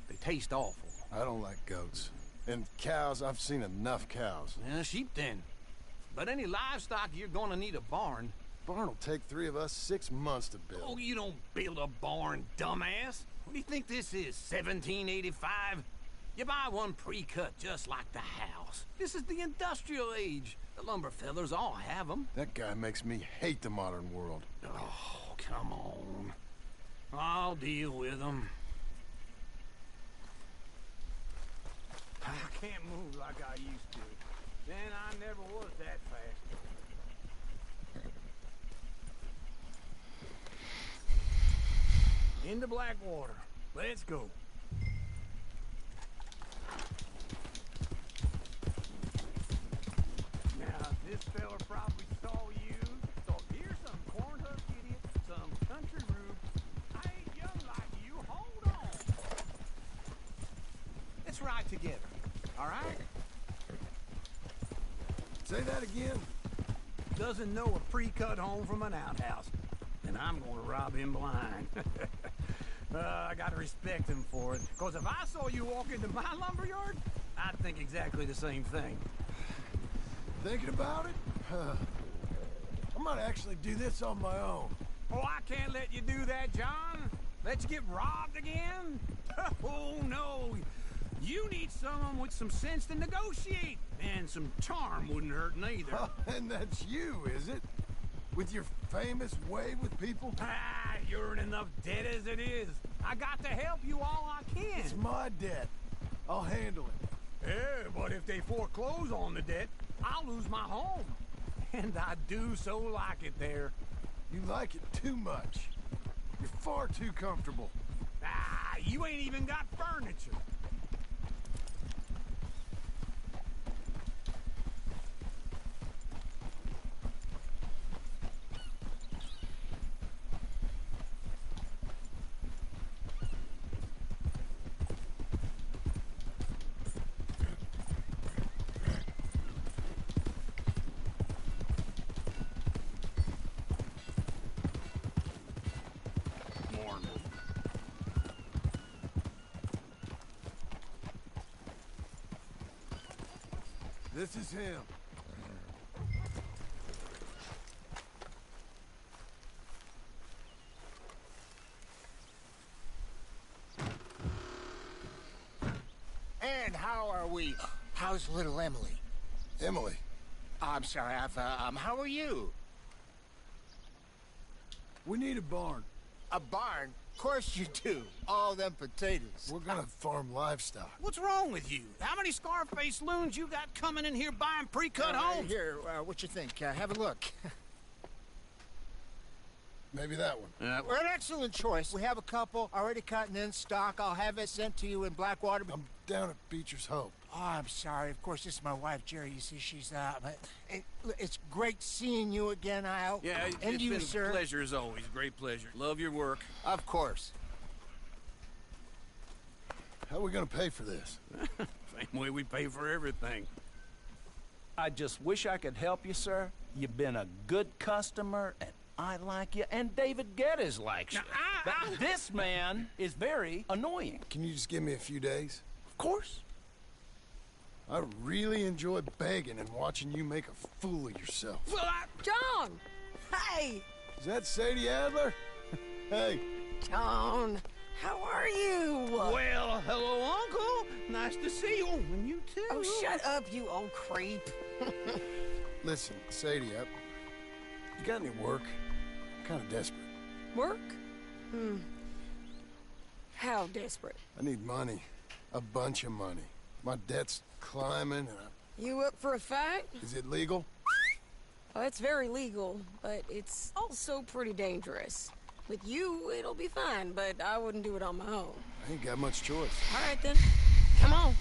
Speaker 15: they taste awful.
Speaker 2: I don't like goats. And cows, I've seen enough cows.
Speaker 15: Yeah, sheep then. But any livestock, you're gonna need a barn.
Speaker 2: Barn will take 3 of us 6 months to build.
Speaker 15: Oh, you don't build a barn, dumbass. What do you think this is, 1785? You buy one pre-cut just like the house. This is the industrial age. The lumber fellers all have them.
Speaker 2: That guy makes me hate the modern world.
Speaker 15: Oh, come on. I'll deal with them. I can't move like I used to. Then I never was that fast. Into Blackwater. Let's go. Now, this fella probably saw you. So here's some corn husk idiot, some country rube. I ain't young like you. Hold on. Let's ride together. All right?
Speaker 2: Say that again?
Speaker 15: Doesn't know a pre-cut home from an outhouse. And I'm gonna rob him blind. I gotta respect him for it. Because if I saw you walk into my lumberyard, I'd think exactly the same thing.
Speaker 2: Thinking about it? I might actually do this on my own.
Speaker 15: Oh, I can't let you do that, John. Let you get robbed again? Oh, no.
Speaker 8: You need someone with some sense to negotiate. And some charm wouldn't hurt neither.
Speaker 2: And that's you, is it? With your famous way with people?
Speaker 8: Ah, you're in enough debt as it is. I got to help you all I can.
Speaker 2: It's my debt. I'll handle it.
Speaker 8: Yeah, but if they foreclose on the debt, I'll lose my home. And I do so like it there.
Speaker 2: You like it too much. You're far too comfortable.
Speaker 8: Ah, you ain't even got furniture.
Speaker 2: This is him.
Speaker 7: And how are we? How's little Emily?
Speaker 2: Emily?
Speaker 7: I'm sorry, how are you?
Speaker 2: We need a barn.
Speaker 7: A barn? Of course you do. All them potatoes.
Speaker 2: We're gonna farm livestock.
Speaker 8: What's wrong with you? How many Scarface loons you got coming in here buying pre-cut homes?
Speaker 7: Here, what you think? Have a look.
Speaker 2: Maybe that one.
Speaker 7: Well, an excellent choice. We have a couple already cut and in stock. I'll have it sent to you in Blackwater.
Speaker 2: I'm down at Beecher's Hope.
Speaker 7: Oh, I'm sorry. Of course, this is my wife, Jerry. You see, she's it's great seeing you again, Al.
Speaker 8: Yeah,
Speaker 7: and
Speaker 8: it's
Speaker 7: you,
Speaker 8: been
Speaker 7: sir.
Speaker 8: a pleasure as always. Great pleasure. Love your work.
Speaker 7: Of course.
Speaker 2: How are we gonna pay for this?
Speaker 8: Same way we pay for everything.
Speaker 14: I just wish I could help you, sir. You've been a good customer, and I like you, and David Geddes likes you. But this man is very annoying.
Speaker 2: Can you just give me a few days?
Speaker 14: Of course.
Speaker 2: I really enjoy begging and watching you make a fool of yourself.
Speaker 8: Well,
Speaker 5: John! Hey!
Speaker 2: Is that Sadie Adler? Hey.
Speaker 5: John, how are you?
Speaker 8: Well, hello, Uncle. Nice to see you. And you too.
Speaker 5: Oh, shut up, you old creep.
Speaker 2: Listen, Sadie, you got any work? I'm kind of desperate.
Speaker 5: Work? How desperate?
Speaker 2: I need money. A bunch of money. My debt's climbing and
Speaker 5: You up for a fight?
Speaker 2: Is it legal?
Speaker 5: Oh, it's very legal, but it's also pretty dangerous. With you, it'll be fine, but I wouldn't do it on my own.
Speaker 2: I ain't got much choice.
Speaker 5: All right, then. Come on.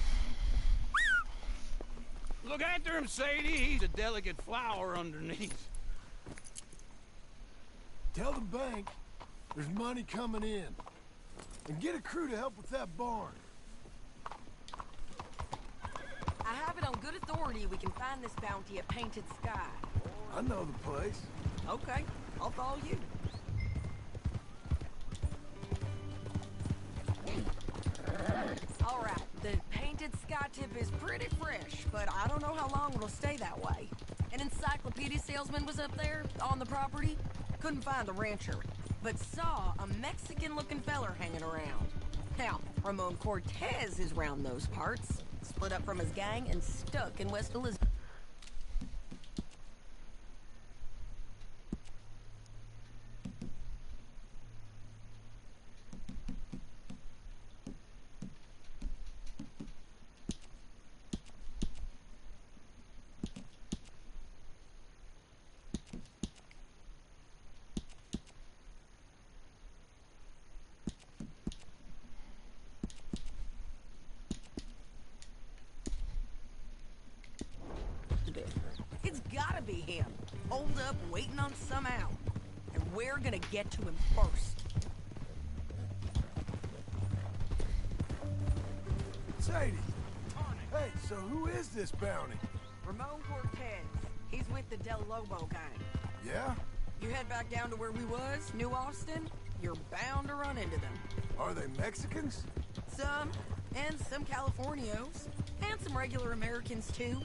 Speaker 8: Look after him, Sadie. He's a delicate flower underneath.
Speaker 2: Tell the bank there's money coming in. And get a crew to help with that barn.
Speaker 5: I have it on good authority we can find this bounty at Painted Sky.
Speaker 2: I know the place.
Speaker 5: Okay, I'll follow you. All right, the Painted Sky tip is pretty fresh, but I don't know how long it'll stay that way. An encyclopedia salesman was up there on the property. Couldn't find the rancher, but saw a Mexican-looking feller hanging around. Now, Ramon Cortez is round those parts. Split up from his gang and stuck in West Elizabeth. It's gotta be him. Holed up, waiting on some out. And we're gonna get to him first.
Speaker 2: Sadie! Hey, so who is this bounty?
Speaker 5: Ramon Cortez. He's with the Del Lobo gang.
Speaker 2: Yeah?
Speaker 5: You head back down to where we was, New Austin, you're bound to run into them.
Speaker 2: Are they Mexicans?
Speaker 5: Some, and some Californios. And some regular Americans, too.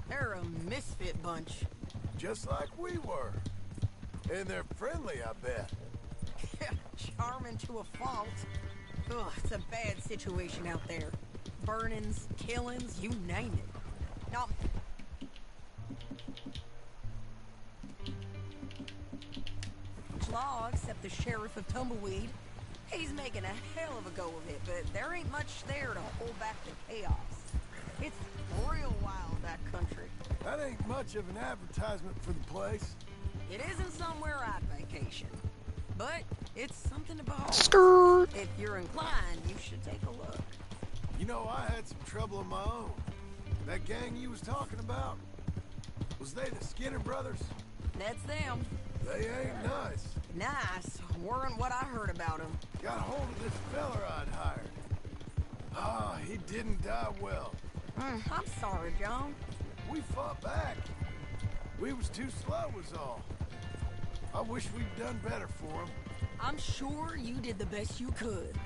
Speaker 5: They're a misfit bunch.
Speaker 2: Just like we were. And they're friendly, I bet.
Speaker 5: Charming to a fault. Ugh, it's a bad situation out there. burnings, killings, you name it. Not law except the sheriff of Tumbleweed. He's making a hell of a go of it, but there ain't much there to hold back the chaos. It's real wild, that country.
Speaker 2: That ain't much of an advertisement for the place.
Speaker 5: It isn't somewhere I'd vacation, but it's something to behold.
Speaker 1: Skirt.
Speaker 5: If you're inclined, you should take a look.
Speaker 2: You know, I had some trouble of my own. That gang you was talking about, was they the Skinner brothers?
Speaker 5: That's them.
Speaker 2: They ain't nice.
Speaker 5: Nice weren't what I heard about them.
Speaker 2: Got hold of this fella I'd hired. Ah, he didn't die well.
Speaker 5: I'm sorry, John.
Speaker 2: We fought back. We was too slow was all. I wish we'd done better for him.
Speaker 5: I'm sure you did the best you could.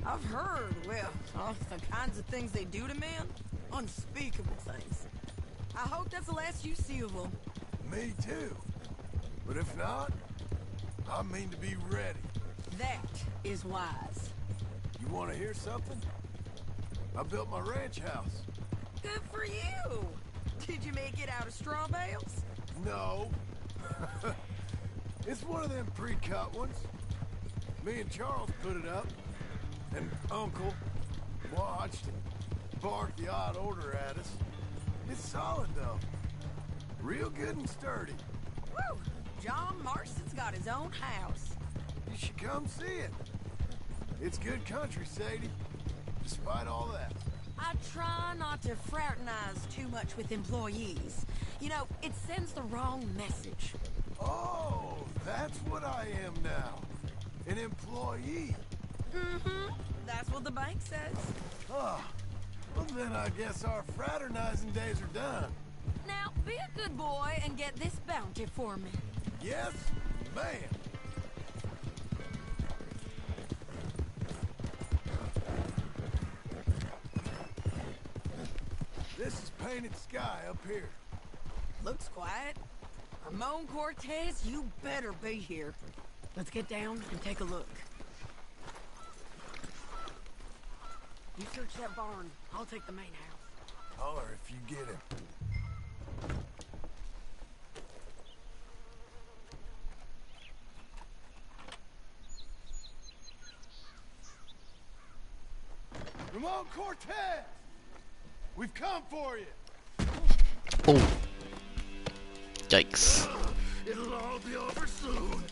Speaker 5: I've heard, well, the kinds of things they do to men. Unspeakable things. I hope that's the last you see of them.
Speaker 2: Me too. But if not, I mean to be ready.
Speaker 5: That is wise.
Speaker 2: You want to hear something? I built my ranch house.
Speaker 5: Good for you. Did you make it out of straw bales?
Speaker 2: No. It's one of them pre-cut ones. Me and Charles put it up, and Uncle watched and barked the odd order at us. It's solid, though. Real good and sturdy.
Speaker 5: Woo! John Marston's got his own house.
Speaker 2: You should come see it. It's good country, Sadie, despite all that.
Speaker 5: I try not to fraternize too much with employees. You know, it sends the wrong message.
Speaker 2: Oh, that's what I am now. An employee.
Speaker 5: Mm-hmm. That's what the bank says.
Speaker 2: Oh, well then I guess our fraternizing days are done.
Speaker 5: Now, be a good boy and get this bounty for me.
Speaker 2: Yes, ma'am. This is painted sky up here.
Speaker 5: Looks quiet. Ramon Cortez, you better be here. Let's get down and take a look. You search that barn. I'll take the main house.
Speaker 2: Holler if you get him. Ramon Cortez! We've come for you!
Speaker 1: Oh. Yikes.
Speaker 2: It'll all be over soon.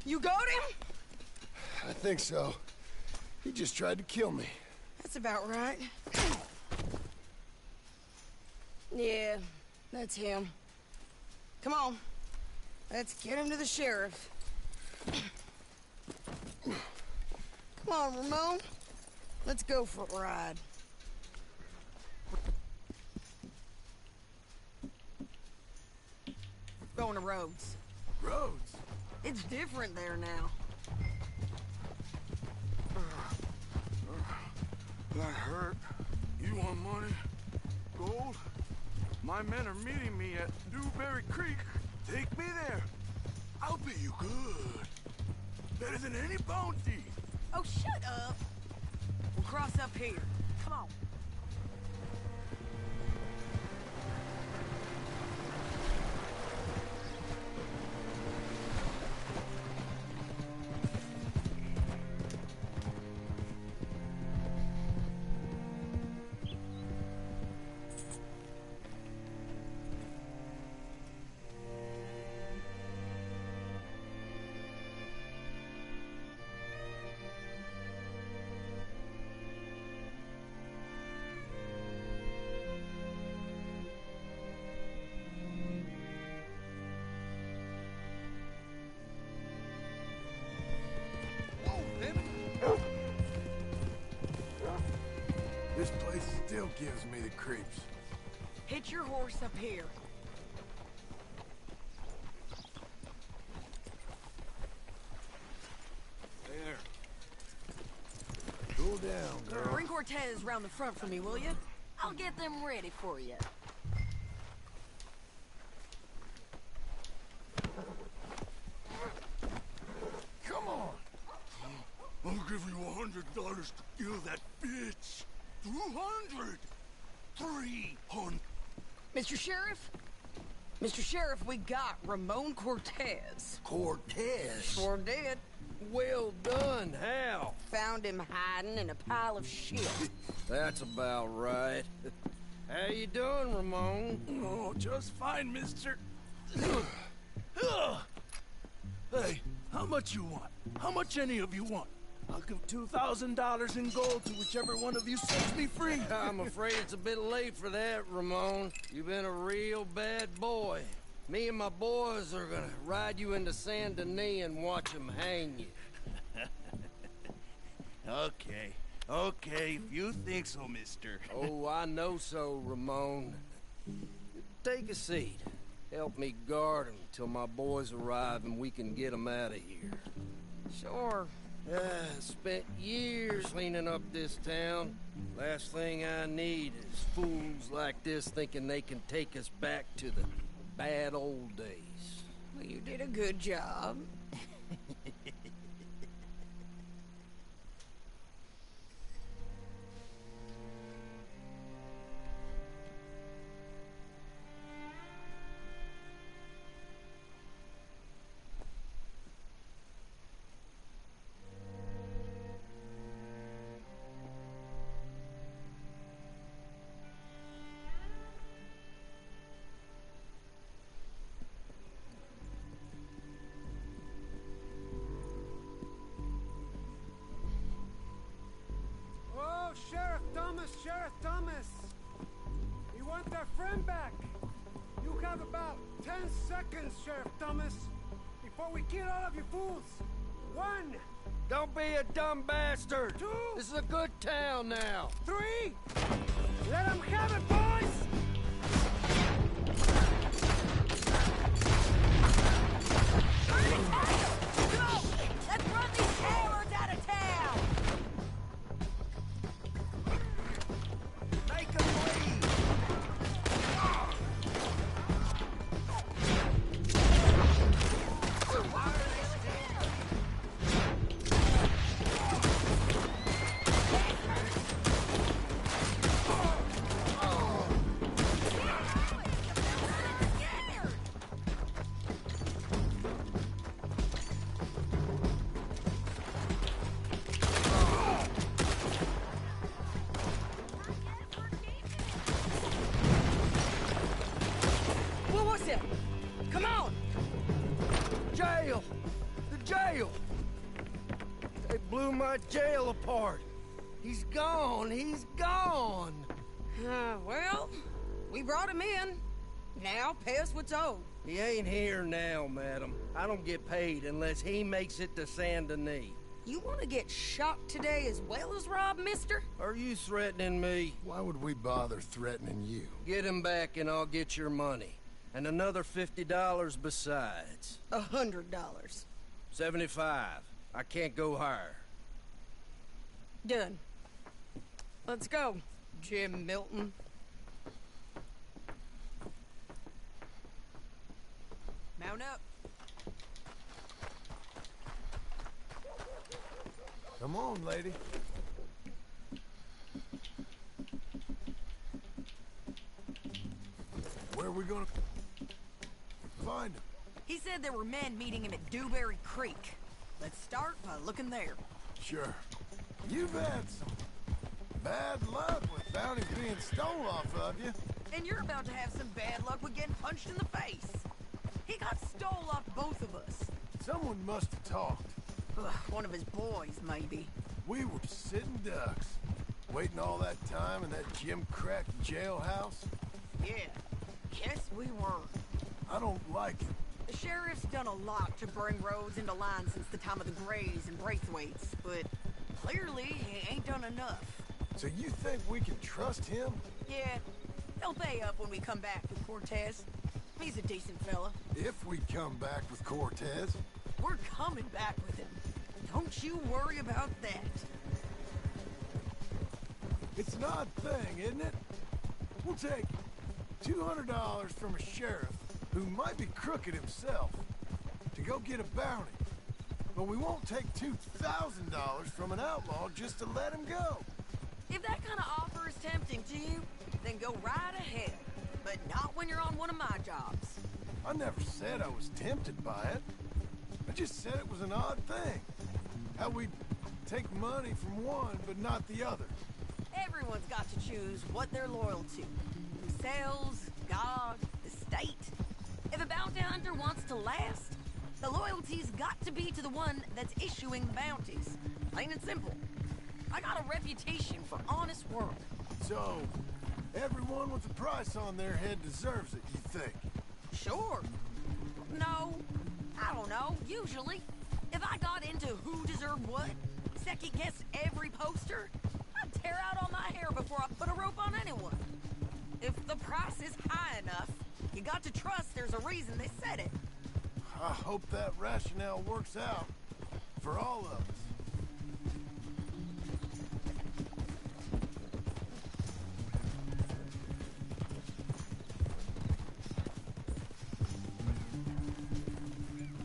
Speaker 5: You got him?
Speaker 2: I think so. He just tried to kill me.
Speaker 5: That's about right. Yeah, that's him. Come on. Let's get him to the sheriff. Come on, Ramon. Let's go for a ride. Going to Rhodes.
Speaker 2: Rhodes?
Speaker 5: It's different there now.
Speaker 2: That hurt. You want money? Gold? My men are meeting me at Newberry Creek. Take me there. I'll pay you good. Better than any bounty.
Speaker 5: Oh, shut up. We'll cross up here. Come on.
Speaker 2: This place still gives me the creeps.
Speaker 5: Hitch your horse up here.
Speaker 2: There. Cool down, girl.
Speaker 5: Bring Cortez round the front for me, will you? I'll get them ready for you.
Speaker 8: $200 to kill that bitch. 200. 300.
Speaker 5: Mr. Sheriff? Mr. Sheriff, we got Ramon Cortez.
Speaker 11: Cortez?
Speaker 5: Sure did.
Speaker 11: Well done. How?
Speaker 5: Found him hiding in a pile of shit.
Speaker 11: That's about right. How you doing, Ramon?
Speaker 8: Oh, just fine, mister. Hey, how much you want? How much any of you want? I'll give $2,000 in gold to whichever one of you sets me free.
Speaker 11: I'm afraid it's a bit late for that, Ramon. You've been a real bad boy. Me and my boys are gonna ride you into Saint Denis and watch them hang you.
Speaker 8: Okay, if you think so, mister.
Speaker 11: Oh, I know so, Ramon. Take a seat. Help me guard him till my boys arrive and we can get them out of here.
Speaker 5: Sure.
Speaker 11: Spent years cleaning up this town. Last thing I need is fools like this thinking they can take us back to the bad old days.
Speaker 5: Well, you did a good job.
Speaker 20: Sheriff Thomas! We want our friend back! You have about 10 seconds, Sheriff Thomas, before we kill all of you fools! 1!
Speaker 11: Don't be a dumb bastard!
Speaker 20: 2!
Speaker 11: This is a good town now!
Speaker 20: 3! Let them have it, boys!
Speaker 5: Go! Let's run these cowards out of town!
Speaker 11: Make them leave! Why are they still...
Speaker 5: What was it? Come on!
Speaker 11: Jail! The jail! They blew my jail apart! He's gone! He's gone!
Speaker 5: Well, we brought him in. Now, pay us what's owed.
Speaker 11: He ain't here now, madam. I don't get paid unless he makes it to Saint Denis.
Speaker 5: You want to get shot today as well as rob, mister?
Speaker 11: Are you threatening me?
Speaker 2: Why would we bother threatening you?
Speaker 11: Get him back and I'll get your money. And another $50 besides.
Speaker 5: $100.
Speaker 11: 75. I can't go higher.
Speaker 5: Done. Let's go, Jim Milton. Mount up.
Speaker 2: Come on, lady. Where are we gonna find him?
Speaker 5: He said there were men meeting him at Dewberry Creek. Let's start by looking there.
Speaker 2: Sure. You've had some bad luck with bounties being stole off of you.
Speaker 5: And you're about to have some bad luck with getting punched in the face. He got stole off both of us.
Speaker 2: Someone must have talked.
Speaker 5: Ugh, one of his boys, maybe.
Speaker 2: We were sitting ducks, waiting all that time in that Jim Crack jailhouse.
Speaker 5: Yeah, yes we were.
Speaker 2: I don't like it.
Speaker 5: The sheriff's done a lot to bring roads into line since the time of the Grays and Braithwaites, but clearly he ain't done enough.
Speaker 2: So you think we can trust him?
Speaker 5: Yeah, he'll pay up when we come back with Cortez. He's a decent fella.
Speaker 2: If we come back with Cortez.
Speaker 5: We're coming back with him. Don't you worry about that.
Speaker 2: It's an odd thing, isn't it? We'll take $200 from a sheriff who might be crooked himself to go get a bounty. But we won't take $2,000 from an outlaw just to let him go.
Speaker 5: If that kind of offer is tempting to you, then go right ahead. But not when you're on one of my jobs.
Speaker 2: I never said I was tempted by it. I just said it was an odd thing. How we take money from one, but not the other.
Speaker 5: Everyone's got to choose what they're loyal to. Themselves, God, the state. If a bounty hunter wants to last, the loyalty's got to be to the one that's issuing the bounties. Plain and simple. I got a reputation for honest work.
Speaker 2: So, everyone with a price on their head deserves it, you think?
Speaker 5: Sure. No, I don't know, usually. If I got into who deserved what, second-guessed every poster, I'd tear out all my hair before I put a rope on anyone. If the price is high enough, you got to trust there's a reason they said it.
Speaker 2: I hope that rationale works out for all of us.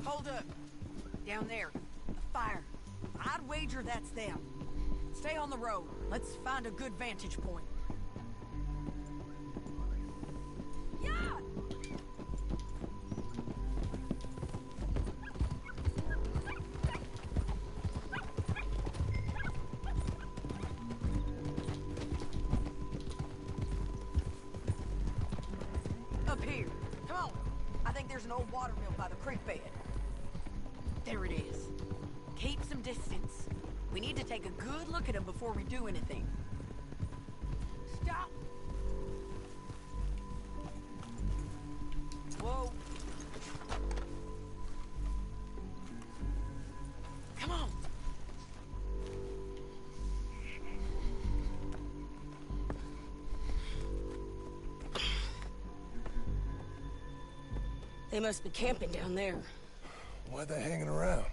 Speaker 5: Hold up. Down there. A fire. I'd wager that's them. Stay on the road. Let's find a good vantage point. Yeah! Up here. Come on. I think there's an old water mill by the creek bed. There it is. Keep some distance. We need to take a good look at him before we do anything. Stop! Whoa. Come on. They must be camping down there.
Speaker 2: Why are they hanging around?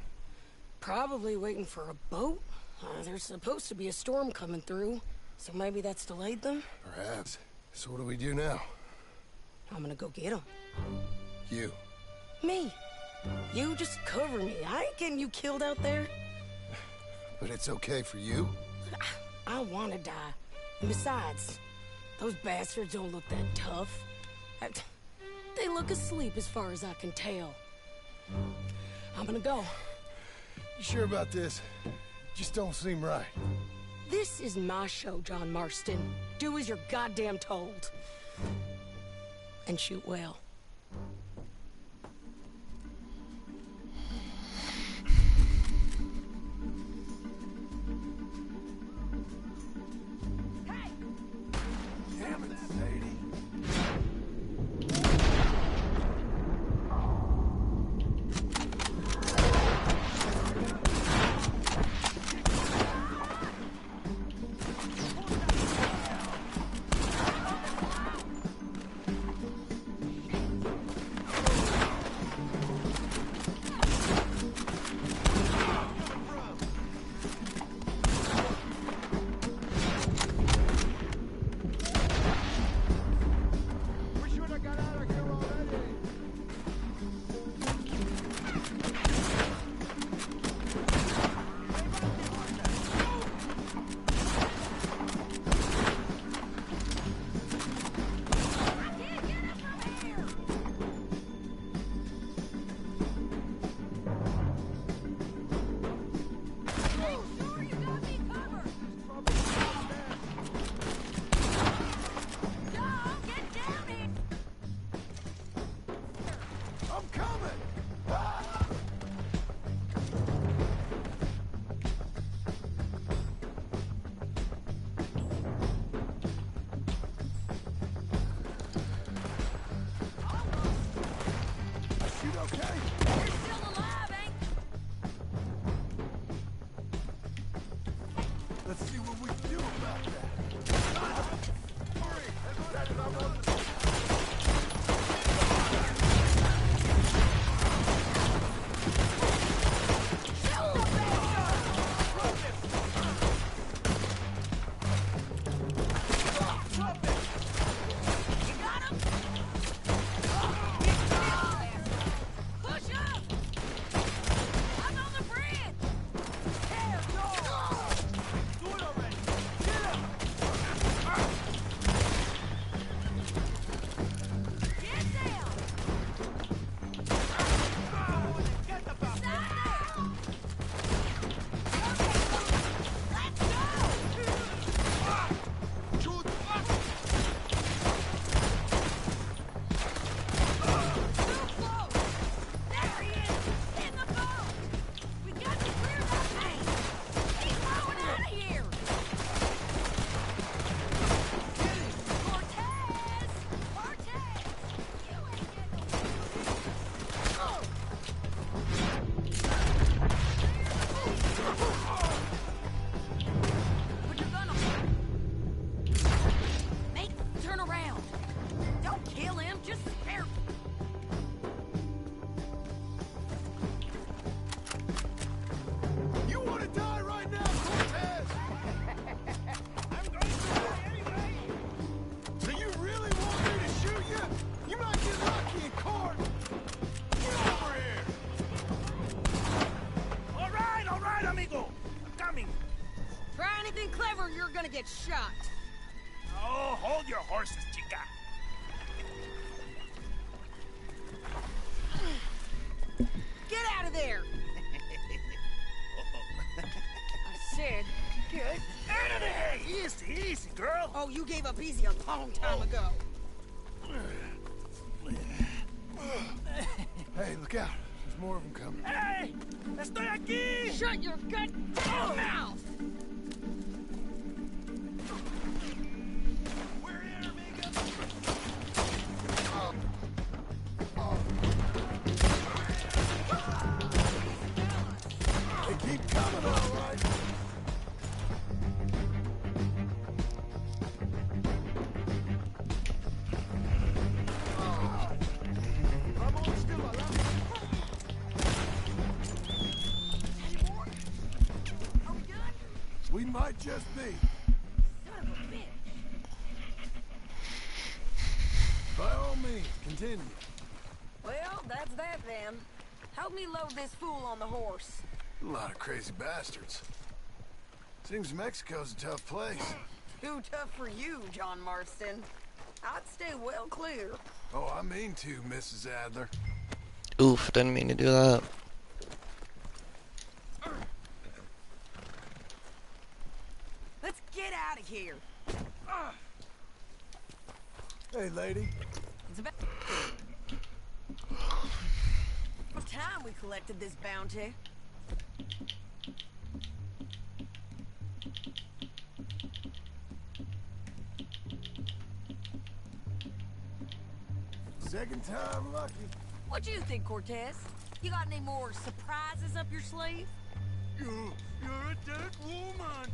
Speaker 5: Probably waiting for a boat. There's supposed to be a storm coming through, so maybe that's delayed them?
Speaker 2: Perhaps. So what do we do now?
Speaker 5: I'm gonna go get them.
Speaker 2: You.
Speaker 5: Me. You just cover me. I ain't getting you killed out there.
Speaker 2: But it's okay for you?
Speaker 5: I wanna die. And besides, those bastards don't look that tough. They look asleep as far as I can tell. I'm gonna go.
Speaker 2: You sure about this? Just don't seem right.
Speaker 5: This is my show, John Marston. Do as you're goddamn told. And shoot well.
Speaker 2: Damn it, Sadie.
Speaker 5: anything clever, you're gonna get shot.
Speaker 6: Oh, hold your horses, chica.
Speaker 5: Get out of there! I said, get out of there!
Speaker 6: Easy, easy, girl.
Speaker 5: Oh, you gave up easy a long time ago.
Speaker 2: Hey, look out. There's more of them coming.
Speaker 6: Hey! Estoy aquí!
Speaker 5: Shut your goddamn mouth!
Speaker 6: We're here, amiga.
Speaker 2: They keep coming, all right. We might just be.
Speaker 5: Son of a bitch.
Speaker 2: By all means, continue.
Speaker 5: Well, that's that then. Help me load this fool on the horse.
Speaker 2: A lot of crazy bastards. Seems Mexico's a tough place.
Speaker 5: Too tough for you, John Marston. I'd stay well clear.
Speaker 2: Oh, I mean to, Mrs. Adler.
Speaker 1: Oof, didn't mean to do that.
Speaker 5: Let's get out of here.
Speaker 2: Hey, lady.
Speaker 5: It's about time we collected this bounty.
Speaker 2: Second time lucky.
Speaker 5: What do you think, Cortez? You got any more surprises up your sleeve?
Speaker 6: You're a dead woman.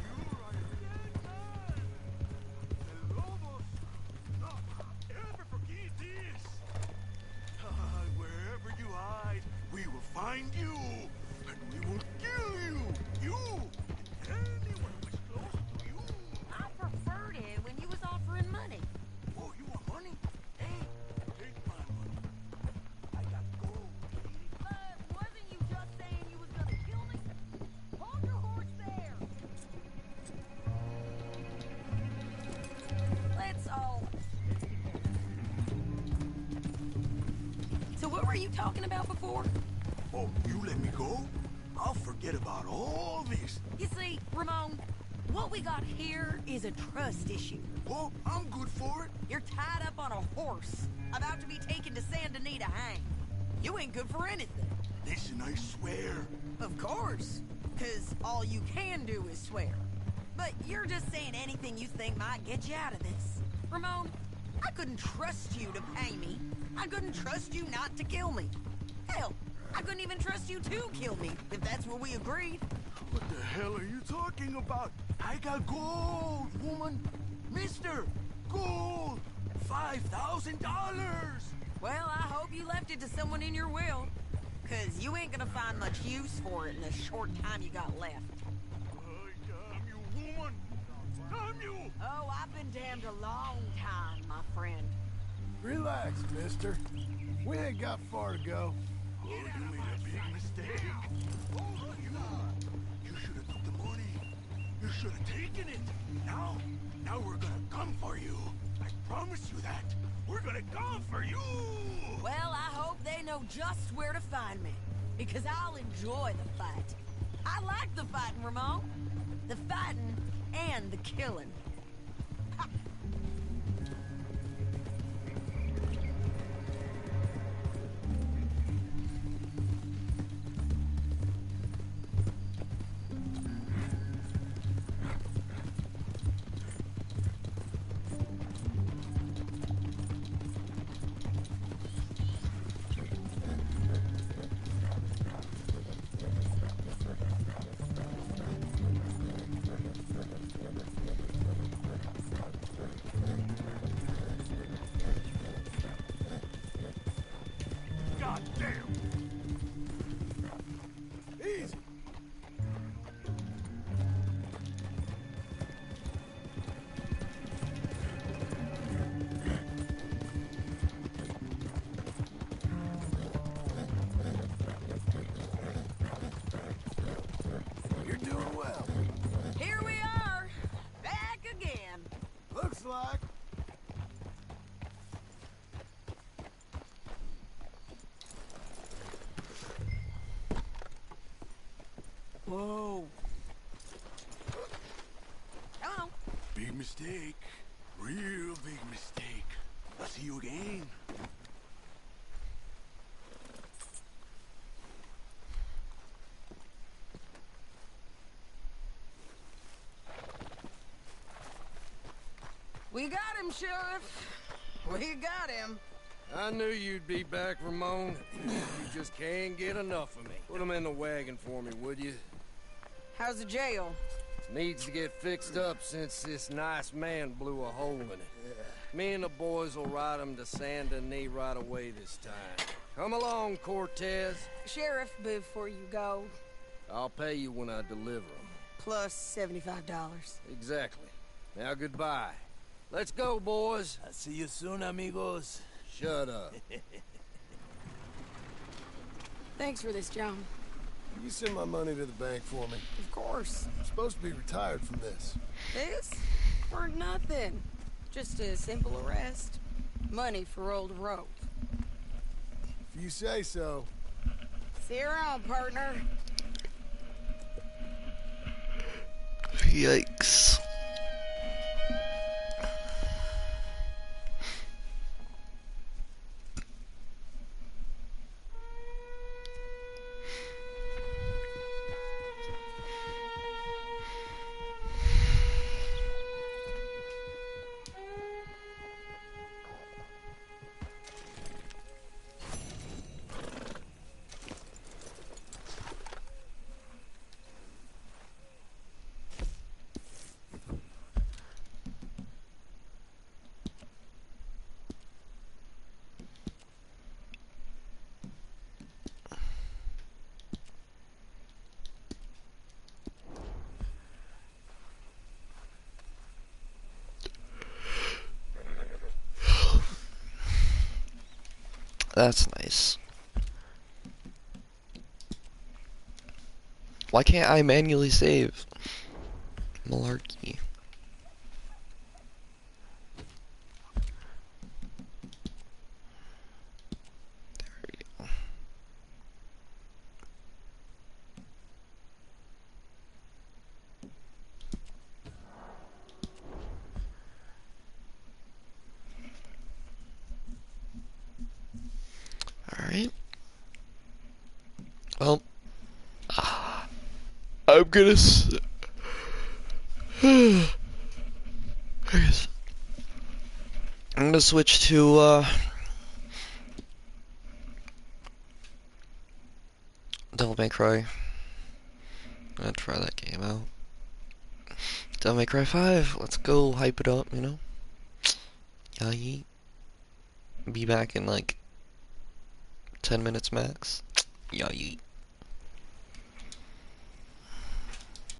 Speaker 6: You are a dead man. The lobos not ever forget this. Wherever you hide, we will find you, and we will kill you. You and anyone who is close to you.
Speaker 5: I preferred it when you was offering money.
Speaker 6: Oh, you want money? Hey, take my money. I got gold.
Speaker 5: But wasn't you just saying you was gonna kill me? Hold your horse there. Let's all. So what were you talking about before?
Speaker 6: Oh, you let me go? I'll forget about all this.
Speaker 5: You see, Ramon, what we got here is a trust issue.
Speaker 6: Oh, I'm good for it.
Speaker 5: You're tied up on a horse, about to be taken to San Denis to hang. You ain't good for anything.
Speaker 6: Listen, I swear.
Speaker 5: Of course, because all you can do is swear. But you're just saying anything you think might get you out of this. Ramon, I couldn't trust you to pay me. I couldn't trust you not to kill me. Hell, I couldn't even trust you to kill me, if that's what we agreed.
Speaker 6: What the hell are you talking about? I got gold, woman. Mister, gold. $5,000.
Speaker 5: Well, I hope you left it to someone in your will. Because you ain't gonna find much use for it in the short time you got left.
Speaker 6: Damn you, woman. Damn you.
Speaker 5: Oh, I've been damned a long time, my friend.
Speaker 2: Relax, mister. We ain't got far to go.
Speaker 6: Oh, you made a big mistake. Oh, you should have took the money. You should have taken it. Now we're gonna come for you. I promise you that. We're gonna come for you.
Speaker 5: Well, I hope they know just where to find me. Because I'll enjoy the fight. I like the fighting, Ramon. The fighting and the killing.
Speaker 6: God damn.
Speaker 2: Easy.
Speaker 5: Here
Speaker 10: Whoa.
Speaker 5: Hello.
Speaker 6: Big mistake. Real big mistake. I'll see you again.
Speaker 11: We got him, Sheriff. We got him.
Speaker 21: I knew you'd be back, Ramon. You just can't get enough of me. Put him in the wagon for me, would you?
Speaker 11: How's the jail?
Speaker 21: Needs to get fixed up since this nice man blew a hole in it. Me and the boys will ride him to Saint Denis right away this time. Come along, Cortez.
Speaker 11: Sheriff, before you go,
Speaker 21: I'll pay you when I deliver him.
Speaker 11: plus $75.
Speaker 21: Exactly. Now goodbye. Let's go, boys.
Speaker 10: I'll see you soon, amigos.
Speaker 21: Shut up.
Speaker 5: Thanks for this, John.
Speaker 2: You send my money to the bank for me.
Speaker 5: Of course.
Speaker 2: I'm supposed to be retired from this.
Speaker 5: This? For nothing. Just a simple arrest. Money for old rope.
Speaker 2: If you say so.
Speaker 5: See you around, partner.
Speaker 1: Yikes. That's nice. Why can't I manually save? Malarkey. There we go. Alright. Well, I'm gonna I'm gonna switch to Devil May Cry. I'm gonna try that game out. Devil May Cry 5, let's go hype it up, you know? Yay. Be back in like 10 minutes max. Yay.